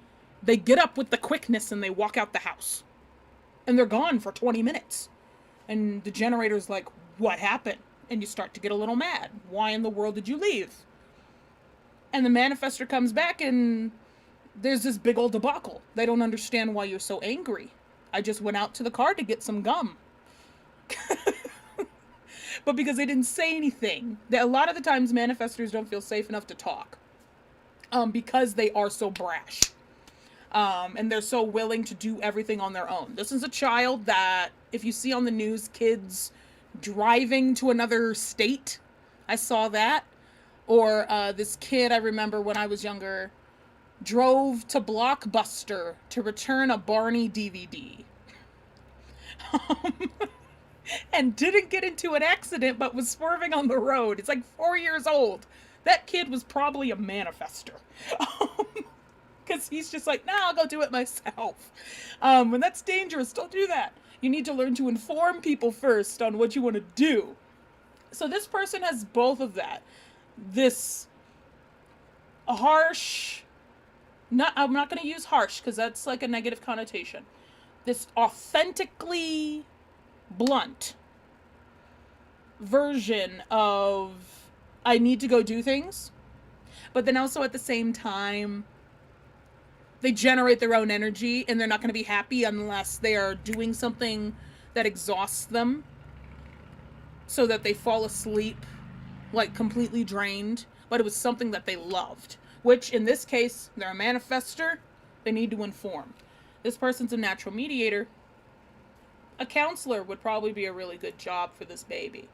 they get up with the quickness and they walk out the house. And they're gone for 20 minutes. And the generator's like, what happened? And you start to get a little mad. Why in the world did you leave? And the manifester comes back and there's this big old debacle. They don't understand why you're so angry. I just went out to the car to get some gum. But because they didn't say anything, a lot of the times manifestors don't feel safe enough to talk, because they are so brash, and they're so willing to do everything on their own. This is a child that, if you see on the news kids driving to another state, I saw that, or this kid I remember when I was younger drove to Blockbuster to return a Barney DVD. And didn't get into an accident, but was swerving on the road. It's like 4 years old. That kid was probably a manifester. Because he's just like, nah, I'll go do it myself. And that's dangerous. Don't do that. You need to learn to inform people first on what you want to do. So this person has both of that. This harsh, I'm not going to use harsh because that's like a negative connotation. This authentically blunt version of, I need to go do things, but then also at the same time they generate their own energy, and they're not going to be happy unless they are doing something that exhausts them, so that they fall asleep like completely drained, but it was something that they loved, which in this case, they're a manifester. They need to inform. This person's a natural mediator. A counselor would probably be a really good job for this baby.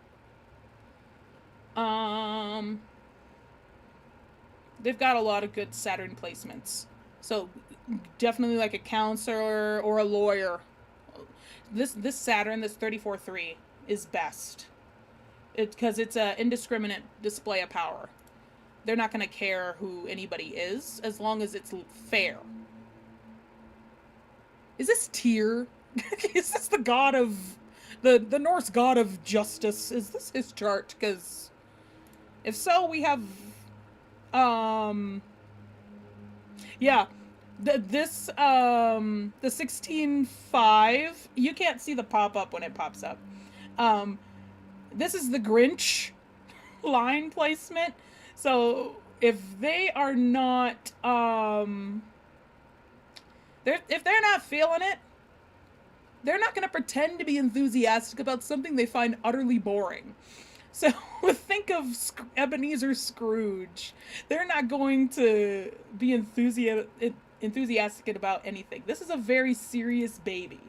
They've got a lot of good Saturn placements. So definitely like a counselor or a lawyer. This Saturn, this 34-3, is best. Because it's an indiscriminate display of power. They're not going to care who anybody is as long as it's fair. Is this Tyr? Is this the god of the Norse god of justice? Is this his chart? Because if so, we have yeah, the 16.5, you can't see the pop-up when it pops up. This is the Grinch line placement. So if they are not if they're not feeling it, they're not going to pretend to be enthusiastic about something they find utterly boring. So think of Ebenezer Scrooge. They're not going to be enthusiastic about anything. This is a very serious baby.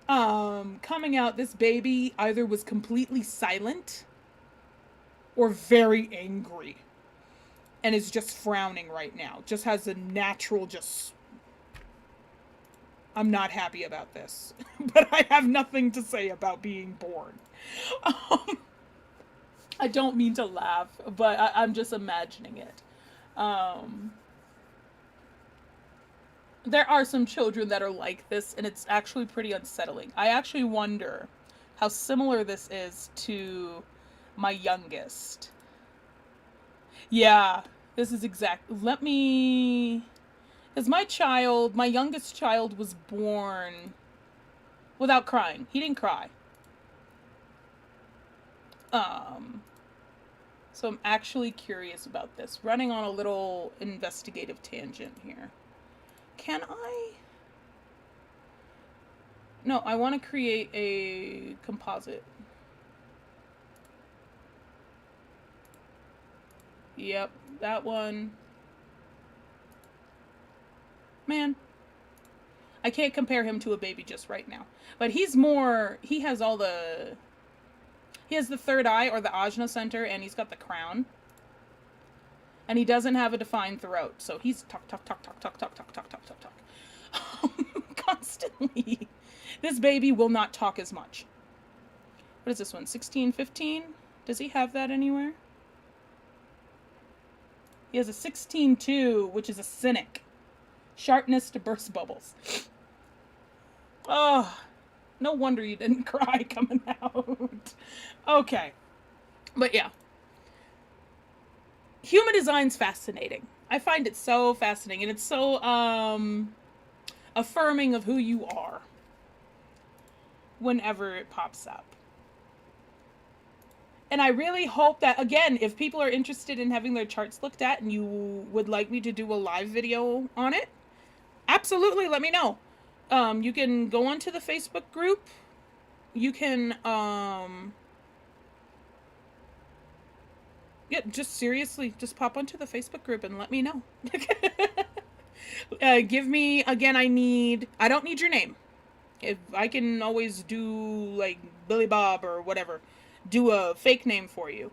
Coming out, this baby either was completely silent or very angry and is just frowning right now. Just has a natural I'm not happy about this, but I have nothing to say about being born. I don't mean to laugh, but I'm just imagining it. There are some children that are like this, and it's actually pretty unsettling. I actually wonder how similar this is to my youngest. Yeah, this is let me... Because my youngest child was born without crying. He didn't cry. So I'm actually curious about this. Running on a little investigative tangent here. Can I? No, I want to create a composite. Yep, that one. Man, I can't compare him to a baby just right now. But he has the third eye, or the Ajna center, and he's got the crown. And he doesn't have a defined throat, so he's talk constantly. This baby will not talk as much. What is this one? 16.15? Does he have that anywhere? He has a 16.2, which is a cynic. Sharpness to burst bubbles. Oh, no wonder you didn't cry coming out. Okay. But yeah. Human design's fascinating. I find it so fascinating, and it's so affirming of who you are whenever it pops up. And I really hope that, again, if people are interested in having their charts looked at and you would like me to do a live video on it, absolutely let me know. You can go onto the Facebook group. You can, yeah, just seriously, just pop onto the Facebook group and let me know. Give me, again, I don't need your name. If I can always do, like, Billy Bob or whatever, do a fake name for you.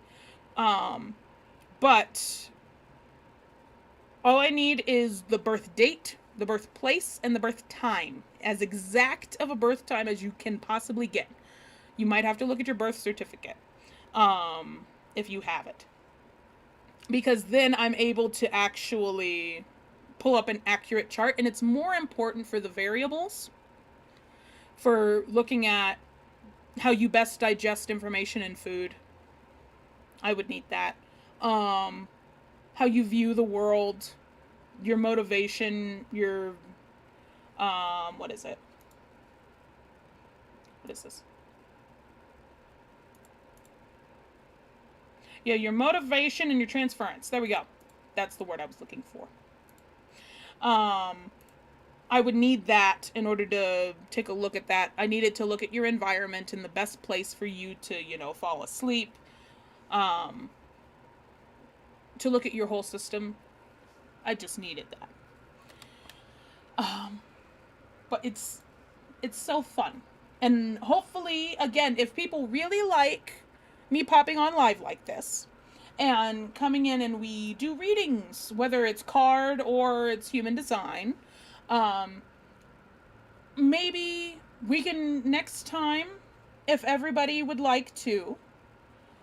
But all I need is the birth date, the birthplace, and the birth time. As exact of a birth time as you can possibly get. You might have to look at your birth certificate, if you have it. Because then I'm able to actually pull up an accurate chart, and it's more important for the variables, for looking at how you best digest information in food. I would need that. How you view the world, your motivation, your, what is it? What is this? Yeah, your motivation and your transference. There we go. That's the word I was looking for. I would need that in order to take a look at that. I needed to look at your environment and the best place for you to, fall asleep. To look at your whole system. I just needed that. But it's so fun. And hopefully, again, if people really like me popping on live like this and coming in and we do readings, whether it's card or it's human design, maybe We can, next time, if everybody would like to,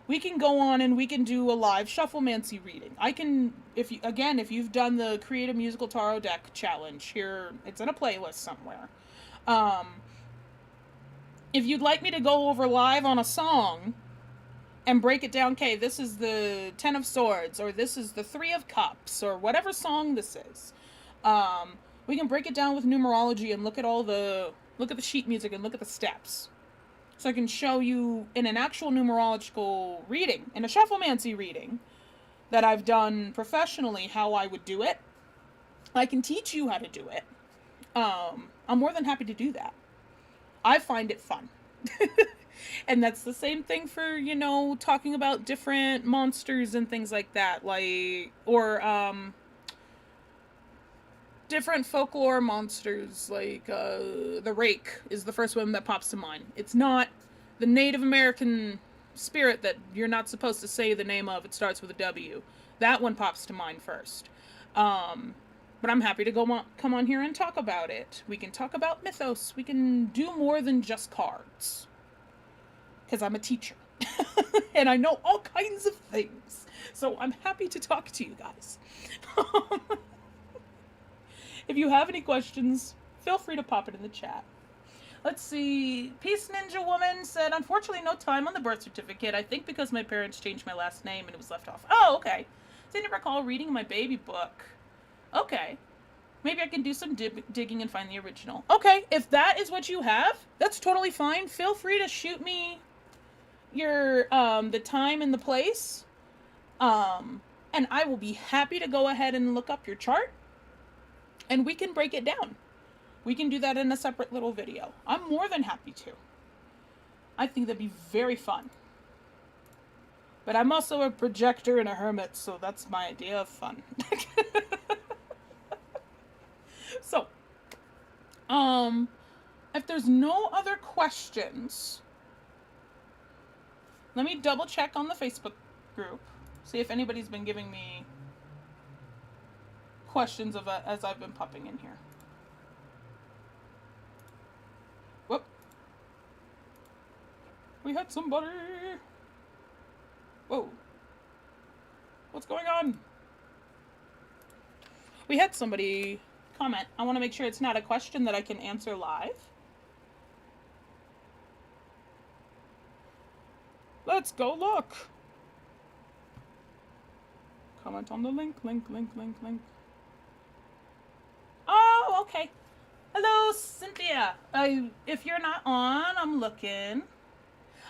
we can go on and we can do a live Shufflemancy reading. I can, if you've done the Create a Musical Tarot Deck challenge, here, it's in a playlist somewhere. If you'd like me to go over live on a song and break it down, okay, this is the Ten of Swords, or this is the Three of Cups, or whatever song this is, we can break it down with numerology and look at the sheet music and look at the steps. So I can show you in an actual numerological reading, in a Shufflemancy reading that I've done professionally, how I would do it. I can teach you how to do it. I'm more than happy to do that. I find it fun. And that's the same thing for, talking about different monsters and things like that, different folklore monsters, like the Rake is the first one that pops to mind. It's not the Native American spirit that you're not supposed to say the name of. It starts with a W. That one pops to mind first. But I'm happy to come on here and talk about it. We can talk about mythos. We can do more than just cards. Because I'm a teacher. And I know all kinds of things. So I'm happy to talk to you guys. If you have any questions, feel free to pop it in the chat. Let's see. Peace Ninja Woman said, unfortunately no time on the birth certificate. I think because my parents changed my last name and it was left off. Oh, okay. Didn't recall reading my baby book. Okay. Maybe I can do some digging and find the original. Okay, if that is what you have, that's totally fine. Feel free to shoot me your, the time and the place. And I will be happy to go ahead and look up your chart. And we can break it down. We can do that in a separate little video. I'm more than happy to. I think that'd be very fun. But I'm also a projector and a hermit, so that's my idea of fun. So, if there's no other questions, let me double check on the Facebook group, see if anybody's been giving me questions as I've been popping in here. Whoop. We had somebody. Whoa. What's going on? We had somebody comment. I want to make sure it's not a question that I can answer live. Let's go look. Comment on the link. Oh, okay. Hello, Cynthia. If you're not on, I'm looking.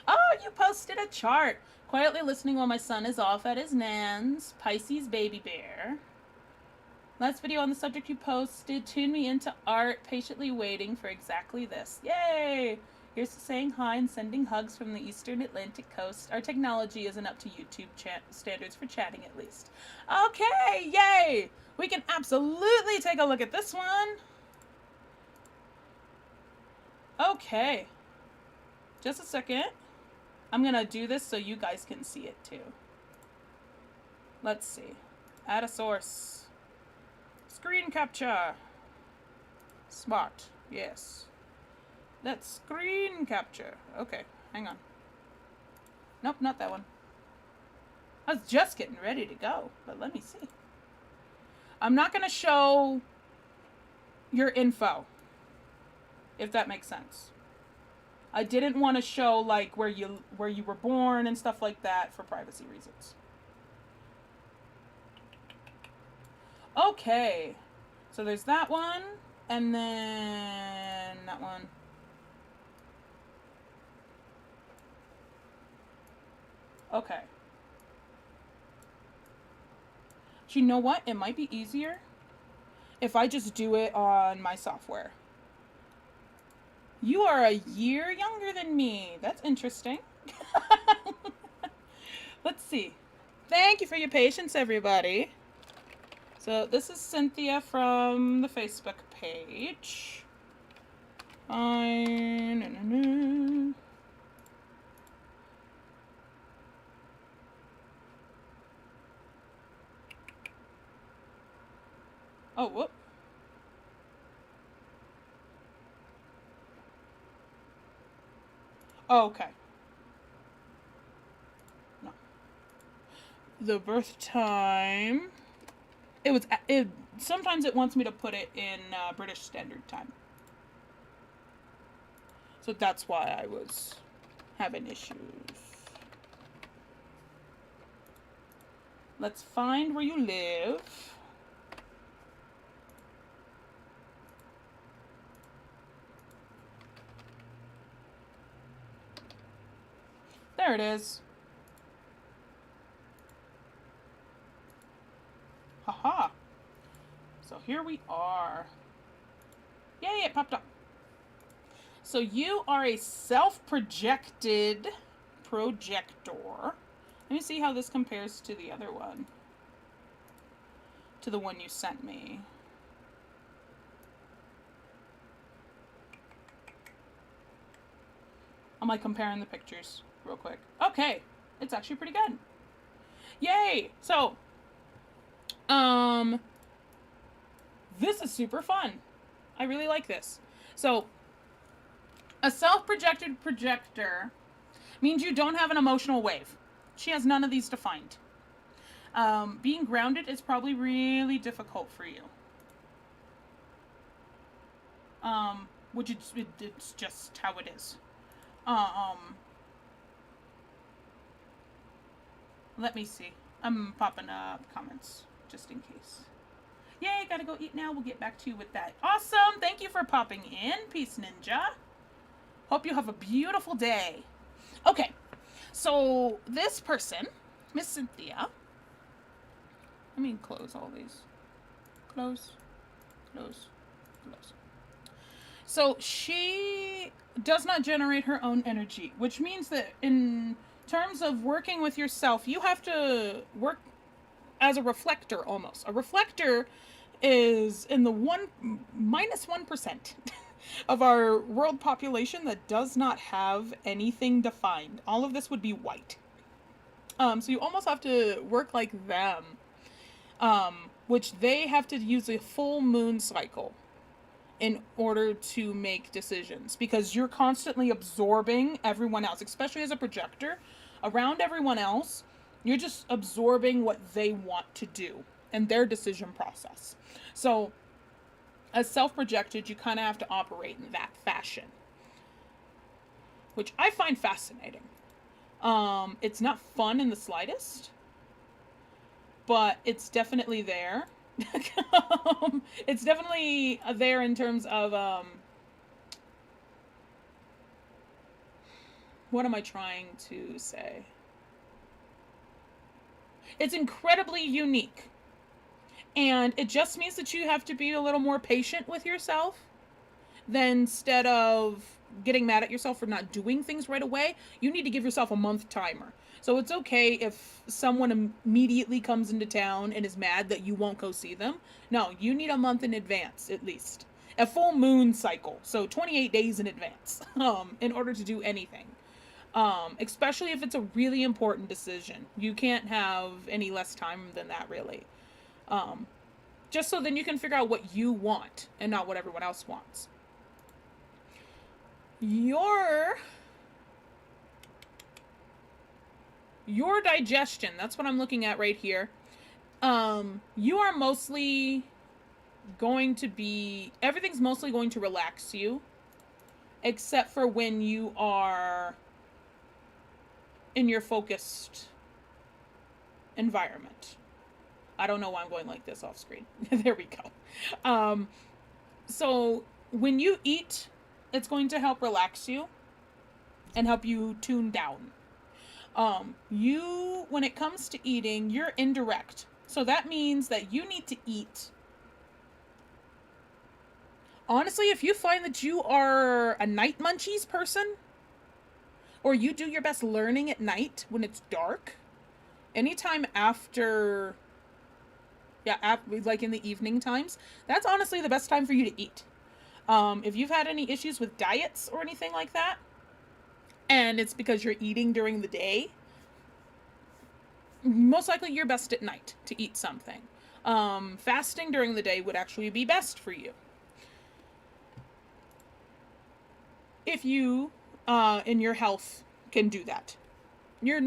Oh, you posted a chart. Quietly listening while my son is off at his nan's. Pisces baby bear. Last video on the subject you posted tuned me into art, patiently waiting for exactly this. Yay! Here's to saying hi and sending hugs from the eastern Atlantic coast. Our technology isn't up to YouTube standards for chatting, at least. Okay, yay! We can absolutely take a look at this one. Okay. Just a second. I'm gonna do this so you guys can see it too. Let's see. Add a source. Screen capture. Smart. Yes. Let's screen capture. Okay, hang on. Nope, not that one. I was just getting ready to go, but let me see. I'm not going to show your info, if that makes sense. I didn't want to show like where you were born and stuff like that for privacy reasons. Okay, so there's that one, and then that one. Okay. Do you know what? It might be easier if I just do it on my software. You are a year younger than me. That's interesting. Let's see. Thank you for your patience, everybody. So this is Cynthia from the Facebook page. Oh, whoop. Okay. No. The birth time. It sometimes it wants me to put it in British Standard Time. So that's why I was having issues. Let's find where you live. There it is. Haha. So here we are. Yay, it popped up. So you are a self-projected projector. Let me see how this compares to the other one. To the one you sent me. I'm like comparing the pictures real quick. Okay, it's actually pretty good. Yay! So, this is super fun. I really like this. So, a self-projected projector means you don't have an emotional wave. She has none of these defined. Being grounded is probably really difficult for you. Which it's just how it is. Let me see. I'm popping up comments just in case. Yay, gotta go eat now. We'll get back to you with that. Awesome. Thank you for popping in, Peace Ninja. Hope you have a beautiful day. Okay, so this person, Miss Cynthia. Let me close all these. Close, close, close. So she does not generate her own energy, which means that in terms of working with yourself, you have to work as a reflector almost. A reflector is in the -1% of our world population that does not have anything defined. All of this would be white. So you almost have to work like them, which they have to use a full moon cycle in order to make decisions, because you're constantly absorbing everyone else, especially as a projector. Around everyone else, you're just absorbing what they want to do and their decision process. So as self-projected, you kind of have to operate in that fashion, which I find fascinating. It's not fun in the slightest, but it's definitely there. It's definitely there in terms of what am I trying to say? It's incredibly unique. And it just means that you have to be a little more patient with yourself, than instead of getting mad at yourself for not doing things right away. You need to give yourself a month timer. So it's okay if someone immediately comes into town and is mad that you won't go see them. No, you need a month in advance, at least. A full moon cycle, so 28 days in advance, in order to do anything. Especially if it's a really important decision. You can't have any less time than that, really. Just so then you can figure out what you want and not what everyone else wants. Your digestion, that's what I'm looking at right here. You are mostly going to be, everything's mostly going to relax you, except for when you are in your focused environment. I don't know why I'm going like this off screen. There we go. So when you eat, it's going to help relax you and help you tune down. When it comes to eating, you're indirect. So that means that you need to eat. Honestly, if you find that you are a night munchies person, or you do your best learning at night when it's dark, anytime after, like in the evening times, that's honestly the best time for you to eat. If you've had any issues with diets or anything like that, and it's because you're eating during the day, most likely you're best at night to eat something. Fasting during the day would actually be best for you. If you and your health can do that. You're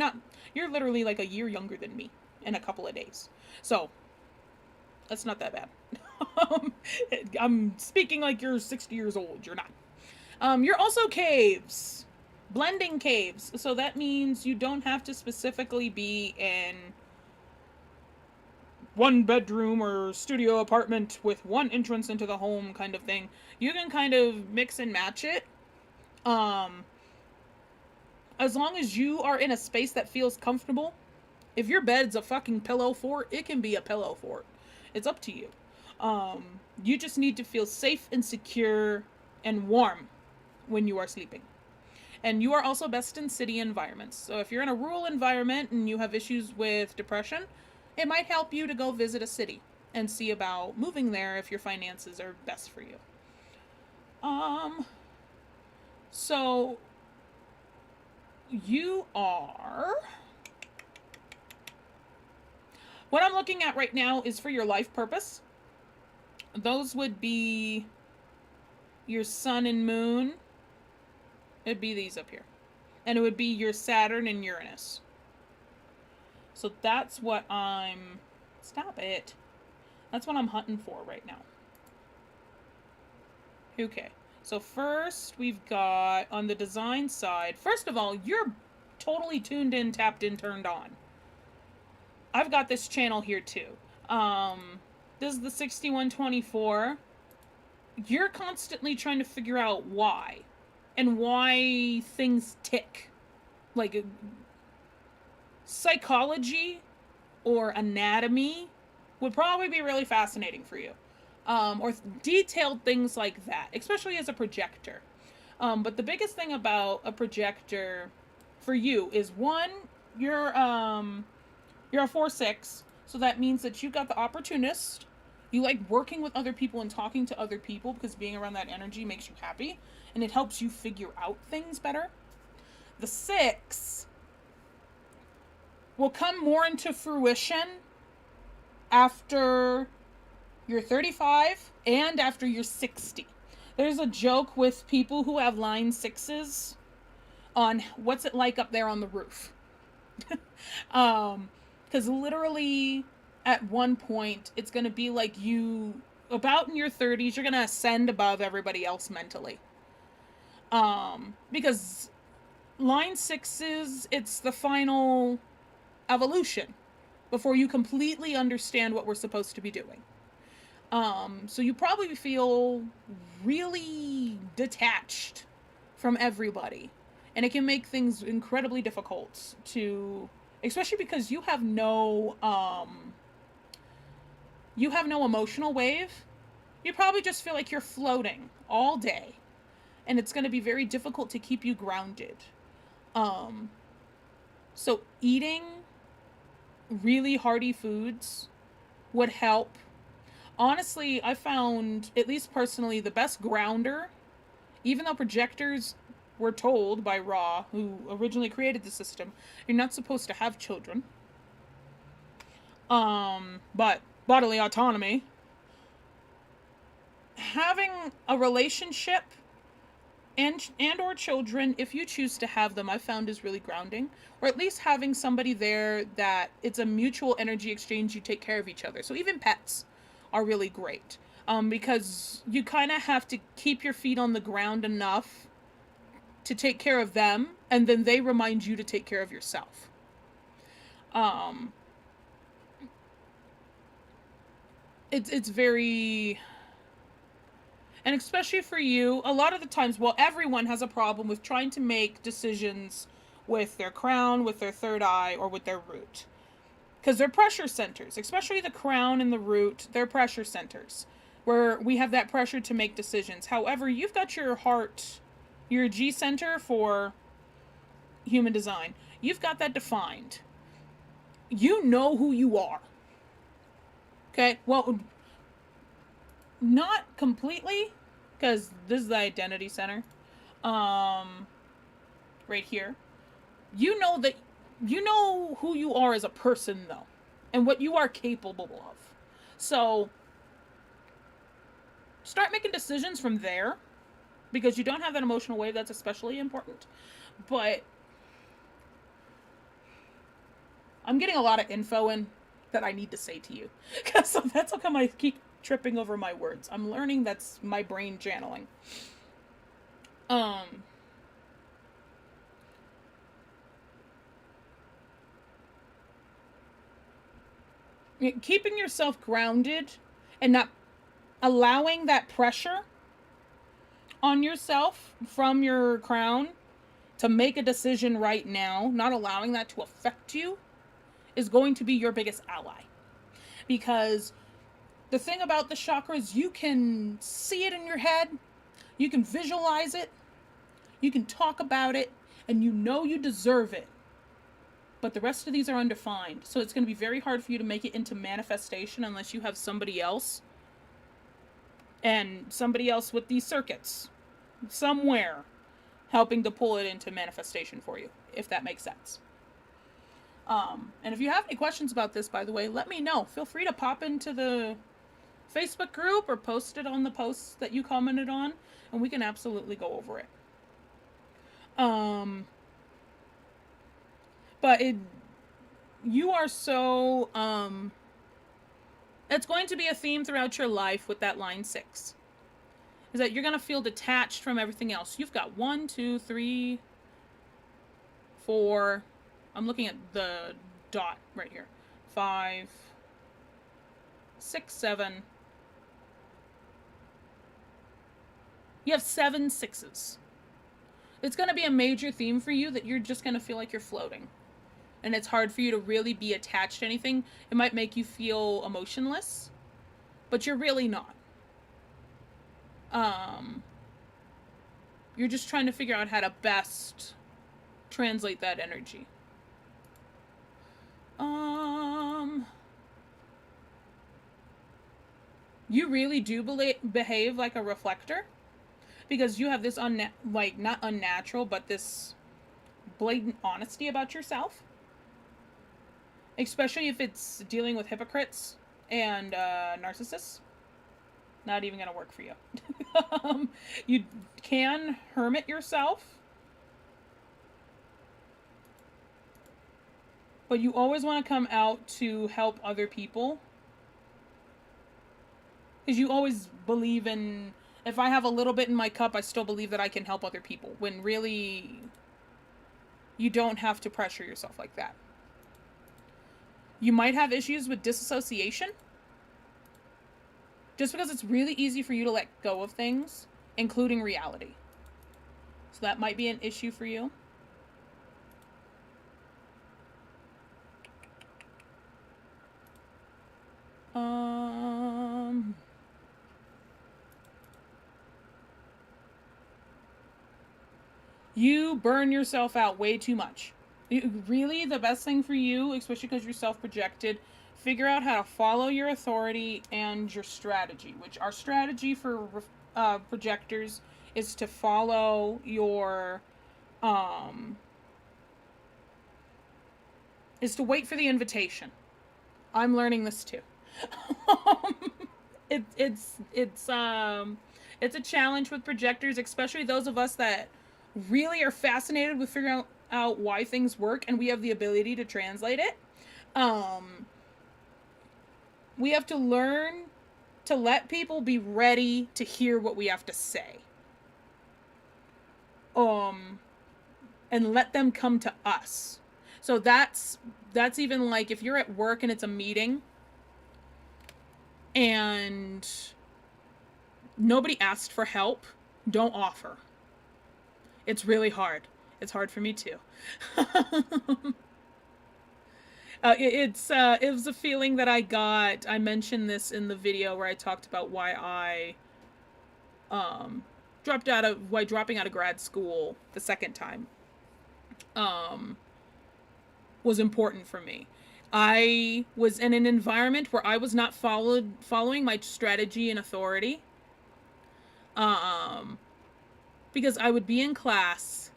literally like a year younger than me in a couple of days. So, that's not that bad. um, I'm speaking like you're 60 years old. You're not. You're also caves. Blending caves. So that means you don't have to specifically be in one bedroom or studio apartment with one entrance into the home kind of thing. You can kind of mix and match it. Um, as long as you are in a space that feels comfortable. If your bed's a fucking pillow fort, it can be a pillow fort. It's up to you. You just need to feel safe and secure and warm when you are sleeping. And you are also best in city environments. So if you're in a rural environment and you have issues with depression, it might help you to go visit a city and see about moving there if your finances are best for you. Um, so you are. What I'm looking at right now is for your life purpose. Those would be your sun and moon. It'd be these up here. And it would be your Saturn and Uranus. So that's what I'm... Stop it. That's what I'm hunting for right now. Okay. So first we've got on the design side. First of all, you're totally tuned in, tapped in, turned on. I've got this channel here too. This is the 6124. You're constantly trying to figure out why. And why things tick. Like, psychology or anatomy would probably be really fascinating for you. Or detailed things like that, especially as a projector. But the biggest thing about a projector for you is, one, you're a 4-6, so that means that you got the opportunist. You like working with other people and talking to other people because being around that energy makes you happy and it helps you figure out things better. The 6 will come more into fruition after you're 35 and after you're 60. There's a joke with people who have line 6s on what's it like up there on the roof. Because literally at one point it's going to be like you, about in your 30s, you're going to ascend above everybody else mentally. Because line 6s, it's the final evolution before you completely understand what we're supposed to be doing. So you probably feel really detached from everybody. And it can make things incredibly difficult to, especially because you have no emotional wave. You probably just feel like you're floating all day. And it's going to be very difficult to keep you grounded. So eating really hearty foods would help. Honestly, I found, at least personally, the best grounder, even though projectors were told by Ra, who originally created the system, you're not supposed to have children. But bodily autonomy. Having a relationship and or children, if you choose to have them, I've found is really grounding. Or at least having somebody there that it's a mutual energy exchange, you take care of each other. So even pets are really great. Because you kind of have to keep your feet on the ground enough to take care of them, and then they remind you to take care of yourself. It's very... And especially for you, a lot of the times, well, everyone has a problem with trying to make decisions with their crown, with their third eye, or with their root. Because they're pressure centers, especially the crown and the root, they're pressure centers, where we have that pressure to make decisions. However, you've got your heart, your G center for human design. You've got that defined. You know who you are. Okay, well, not completely, because this is the identity center. Right here. You know that you know who you are as a person, though, and what you are capable of. So start making decisions from there, because you don't have that emotional wave. That's especially important. But I'm getting a lot of info in that I need to say to you. So that's how come I keep tripping over my words. I'm learning that's my brain channeling. Keeping yourself grounded and not allowing that pressure on yourself from your crown to make a decision right now, not allowing that to affect you, is going to be your biggest ally. Because the thing about the chakras, you can see it in your head, you can visualize it, you can talk about it, and you know you deserve it. But the rest of these are undefined. So it's going to be very hard for you to make it into manifestation unless you have somebody else. And somebody else with these circuits somewhere helping to pull it into manifestation for you, if that makes sense. And if you have any questions about this, by the way, let me know. Feel free to pop into the Facebook group or post it on the posts that you commented on, and we can absolutely go over it. But you are so, it's going to be a theme throughout your life with that line 6. Is that you're going to feel detached from everything else. You've got 1, 2, 3, 4. I'm looking at the dot right here. 5, 6, 7. You have 7 6s. It's going to be a major theme for you that you're just going to feel like you're floating. And it's hard for you to really be attached to anything. It might make you feel emotionless, but you're really not. You're just trying to figure out how to best translate that energy. You really do behave like a reflector, because you have this not unnatural, but this blatant honesty about yourself. Especially if it's dealing with hypocrites and narcissists. Not even going to work for you. You can hermit yourself, but you always want to come out to help other people. Because you always believe in, if I have a little bit in my cup, I still believe that I can help other people. When really, you don't have to pressure yourself like that. You might have issues with disassociation. Just because it's really easy for you to let go of things, including reality. So that might be an issue for you. You burn yourself out way too much. Really, the best thing for you, especially because you're self-projected, figure out how to follow your authority and your strategy, which our strategy for projectors is to follow your, is to wait for the invitation. I'm learning this too. It's a challenge with projectors, especially those of us that really are fascinated with figuring out why things work, and we have the ability to translate it. We have to learn to let people be ready to hear what we have to say. And let them come to us. So that's even like if you're at work and it's a meeting and nobody asked for help, don't offer. It's really hard. It's hard for me too. It was a feeling that I got. I mentioned this in the video where I talked about why I dropping out of grad school the second time was important for me. I was in an environment where I was not following my strategy and authority. Because I would be in class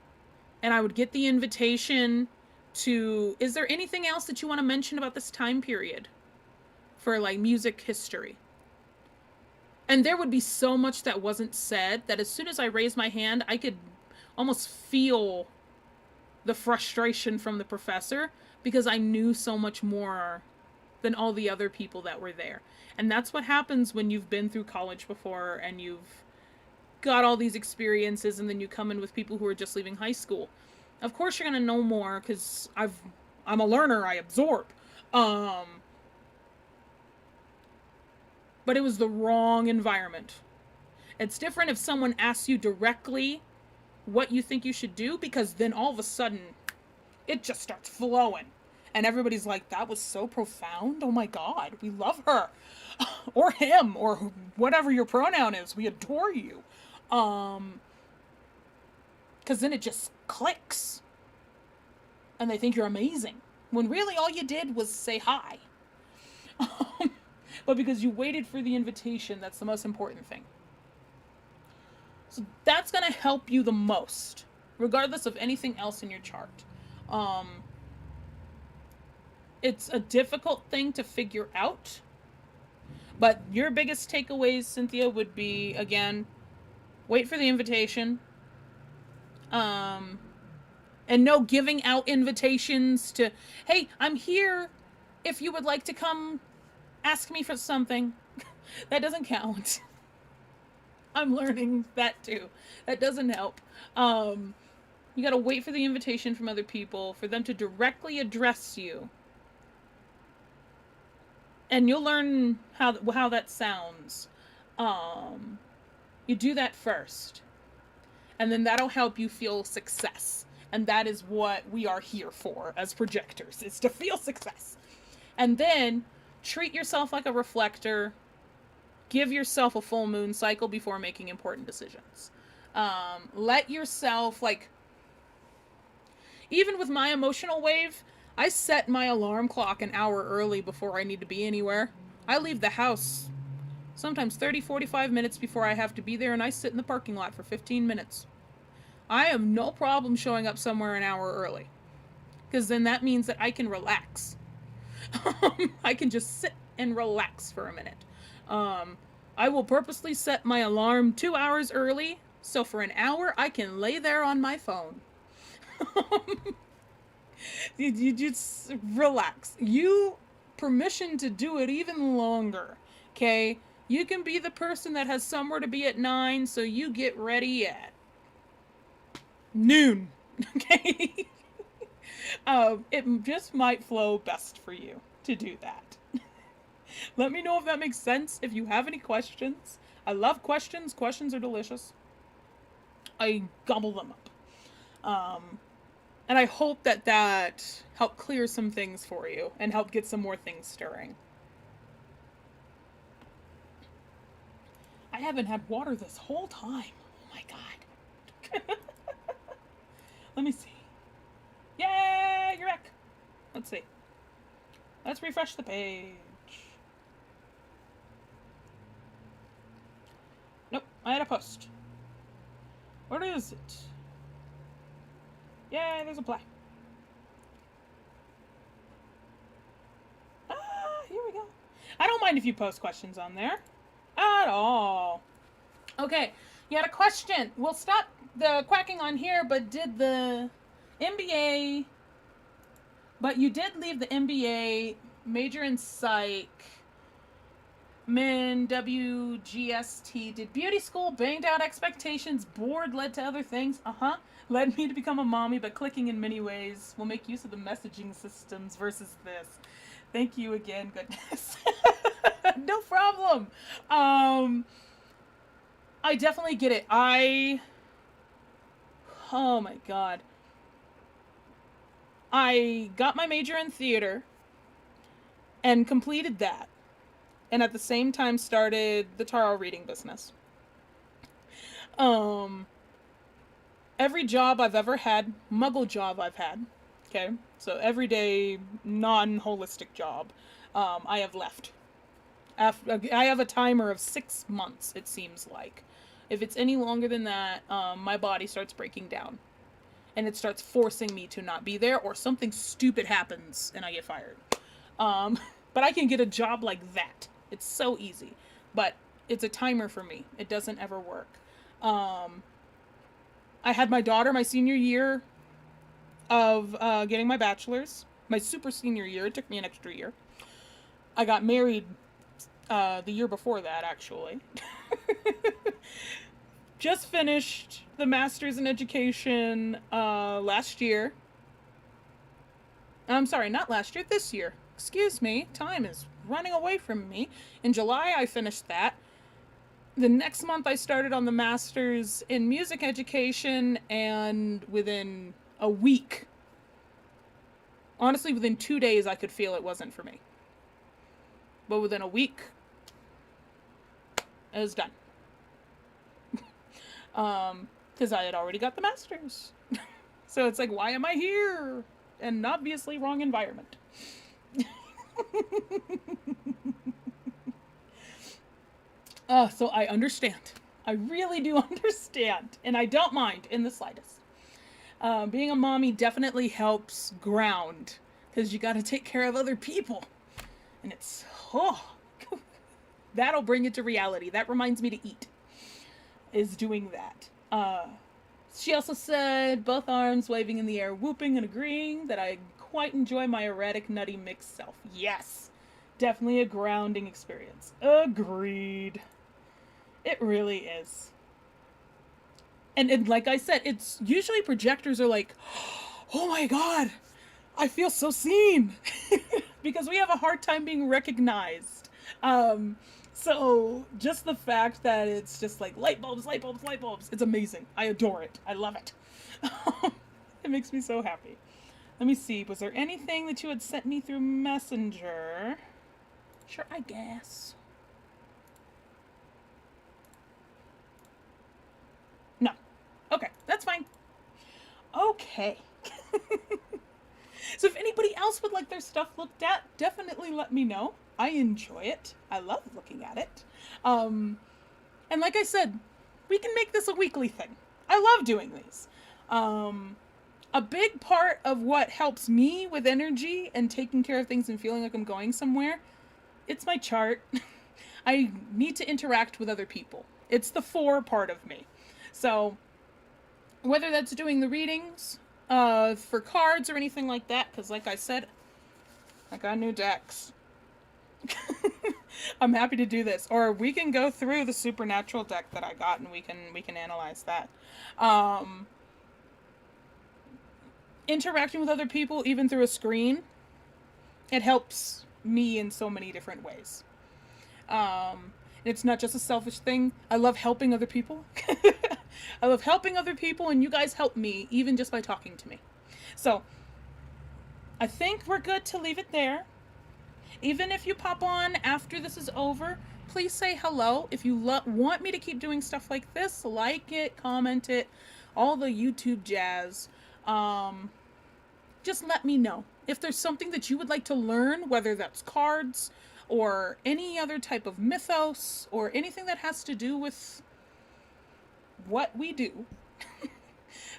and I would get the invitation to, is there anything else that you want to mention about this time period for like music history? And there would be so much that wasn't said that as soon as I raised my hand, I could almost feel the frustration from the professor because I knew so much more than all the other people that were there. And that's what happens when you've been through college before and you've got all these experiences and then you come in with people who are just leaving high school. Of course you're going to know more cuz I'm a learner, I absorb. Um but it was the wrong environment. It's different if someone asks you directly what you think you should do because then all of a sudden it just starts flowing. And everybody's like, that was so profound. Oh my God, we love her. Or him, or whatever your pronoun is. We adore you. Because then it just clicks. And they think you're amazing. When really all you did was say hi. But because you waited for the invitation, that's the most important thing. So that's going to help you the most, regardless of anything else in your chart. It's a difficult thing to figure out, but your biggest takeaways, Cynthia, would be, again, wait for the invitation, and no giving out invitations to, hey, I'm here if you would like to come ask me for something. That doesn't count. I'm learning that too. That doesn't help. You gotta wait for the invitation from other people, for them to directly address you. And you'll learn how that sounds. You do that first. And then that'll help you feel success. And that is what we are here for as projectors, is to feel success. And then treat yourself like a reflector. Give yourself a full moon cycle before making important decisions. Let yourself, like, even with my emotional wave, I set my alarm clock an hour early before I need to be anywhere. I leave the house sometimes 30, 45 minutes before I have to be there, and I sit in the parking lot for 15 minutes. I have no problem showing up somewhere an hour early, because then that means that I can relax. I can just sit and relax for a minute. I will purposely set my alarm 2 hours early, so for an hour I can lay there on my phone. You just relax. You permission to do it even longer, okay? You can be the person that has somewhere to be at 9, so you get ready at noon, okay? It just might flow best for you to do that. Let me know if that makes sense. If you have any questions, I love questions. Questions are delicious. I gobble them up. And I hope that helped clear some things for you and help get some more things stirring. I haven't had water this whole time. Oh my God. Let me see. Yay, you're back. Let's see. Let's refresh the page. Nope, I had a post. What is it? Yay, there's a play. Here we go. I don't mind if you post questions on there. At all. Okay, you had a question. We'll stop the quacking on here, but did the MBA... But you did leave the MBA, major in psych, Min, WGST, did beauty school, banged out expectations, bored led to other things, led me to become a mommy, but clicking in many ways will make use of the messaging systems versus this. Thank you again, goodness. No problem. I definitely get it. Oh my God. I got my major in theater and completed that. And at the same time started the tarot reading business. Every job I've ever had, muggle job I've had, okay? So everyday, non-holistic job, I have left. I have a timer of 6 months, it seems like. If it's any longer than that, my body starts breaking down. And it starts forcing me to not be there, or something stupid happens and I get fired. But I can get a job like that. It's so easy. But it's a timer for me. It doesn't ever work. I had my daughter my senior year of getting my bachelor's. My super senior year. It took me an extra year. I got married the year before that, actually. Just finished the master's in education last year. I'm sorry, not last year, this year. Excuse me, time is running away from me. In July, I finished that. The next month, I started on the master's in music education, and within a week, honestly, within 2 days, I could feel it wasn't for me. But within a week, it was done. Because I had already got the master's. So it's like, why am I here? And obviously wrong environment. So I understand. I really do understand. And I don't mind in the slightest. Being a mommy definitely helps ground. Because you got to take care of other people. And it's, that'll bring it to reality. That reminds me to eat. Is doing that. She also said, both arms waving in the air, whooping and agreeing that I quite enjoy my erratic, nutty, mixed self. Yes, definitely a grounding experience. Agreed. It really is. And like I said, it's usually projectors are like, oh my god, I feel so seen. Because we have a hard time being recognized. So just the fact that it's just like light bulbs, light bulbs, light bulbs, it's amazing. I adore it. I love it. It makes me so happy. Let me see. Was there anything that you had sent me through Messenger? Sure, I guess. No. Okay, that's fine. Okay. So if anybody else would like their stuff looked at, definitely let me know. I enjoy it. I love looking at it. And like I said, we can make this a weekly thing. I love doing these. A big part of what helps me with energy and taking care of things and feeling like I'm going somewhere, it's my chart. I need to interact with other people. It's the 4 part of me. So whether that's doing the readings for cards or anything like that, because like I said, I got new decks. I'm happy to do this, or we can go through the supernatural deck that I got and we can analyze that. Interacting with other people even through a screen, it helps me in so many different ways. It's not just a selfish thing. I love helping other people. I love helping other people, and you guys help me even just by talking to me. So I think we're good to leave it there. Even if you pop on after this is over, please say hello. If you want me to keep doing stuff like this, like it, comment it, all the YouTube jazz. Just let me know. If there's something that you would like to learn, whether that's cards or any other type of mythos or anything that has to do with what we do,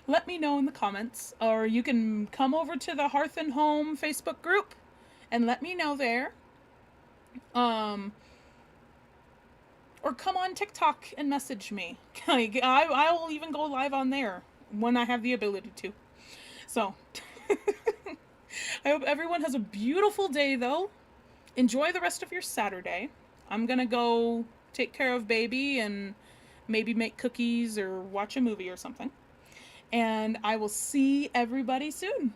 let me know in the comments. Or you can come over to the Hearth and Home Facebook group and let me know there. Or come on TikTok and message me. I will even go live on there when I have the ability to. So, I hope everyone has a beautiful day, though. Enjoy the rest of your Saturday. I'm gonna go take care of baby and maybe make cookies or watch a movie or something. And I will see everybody soon.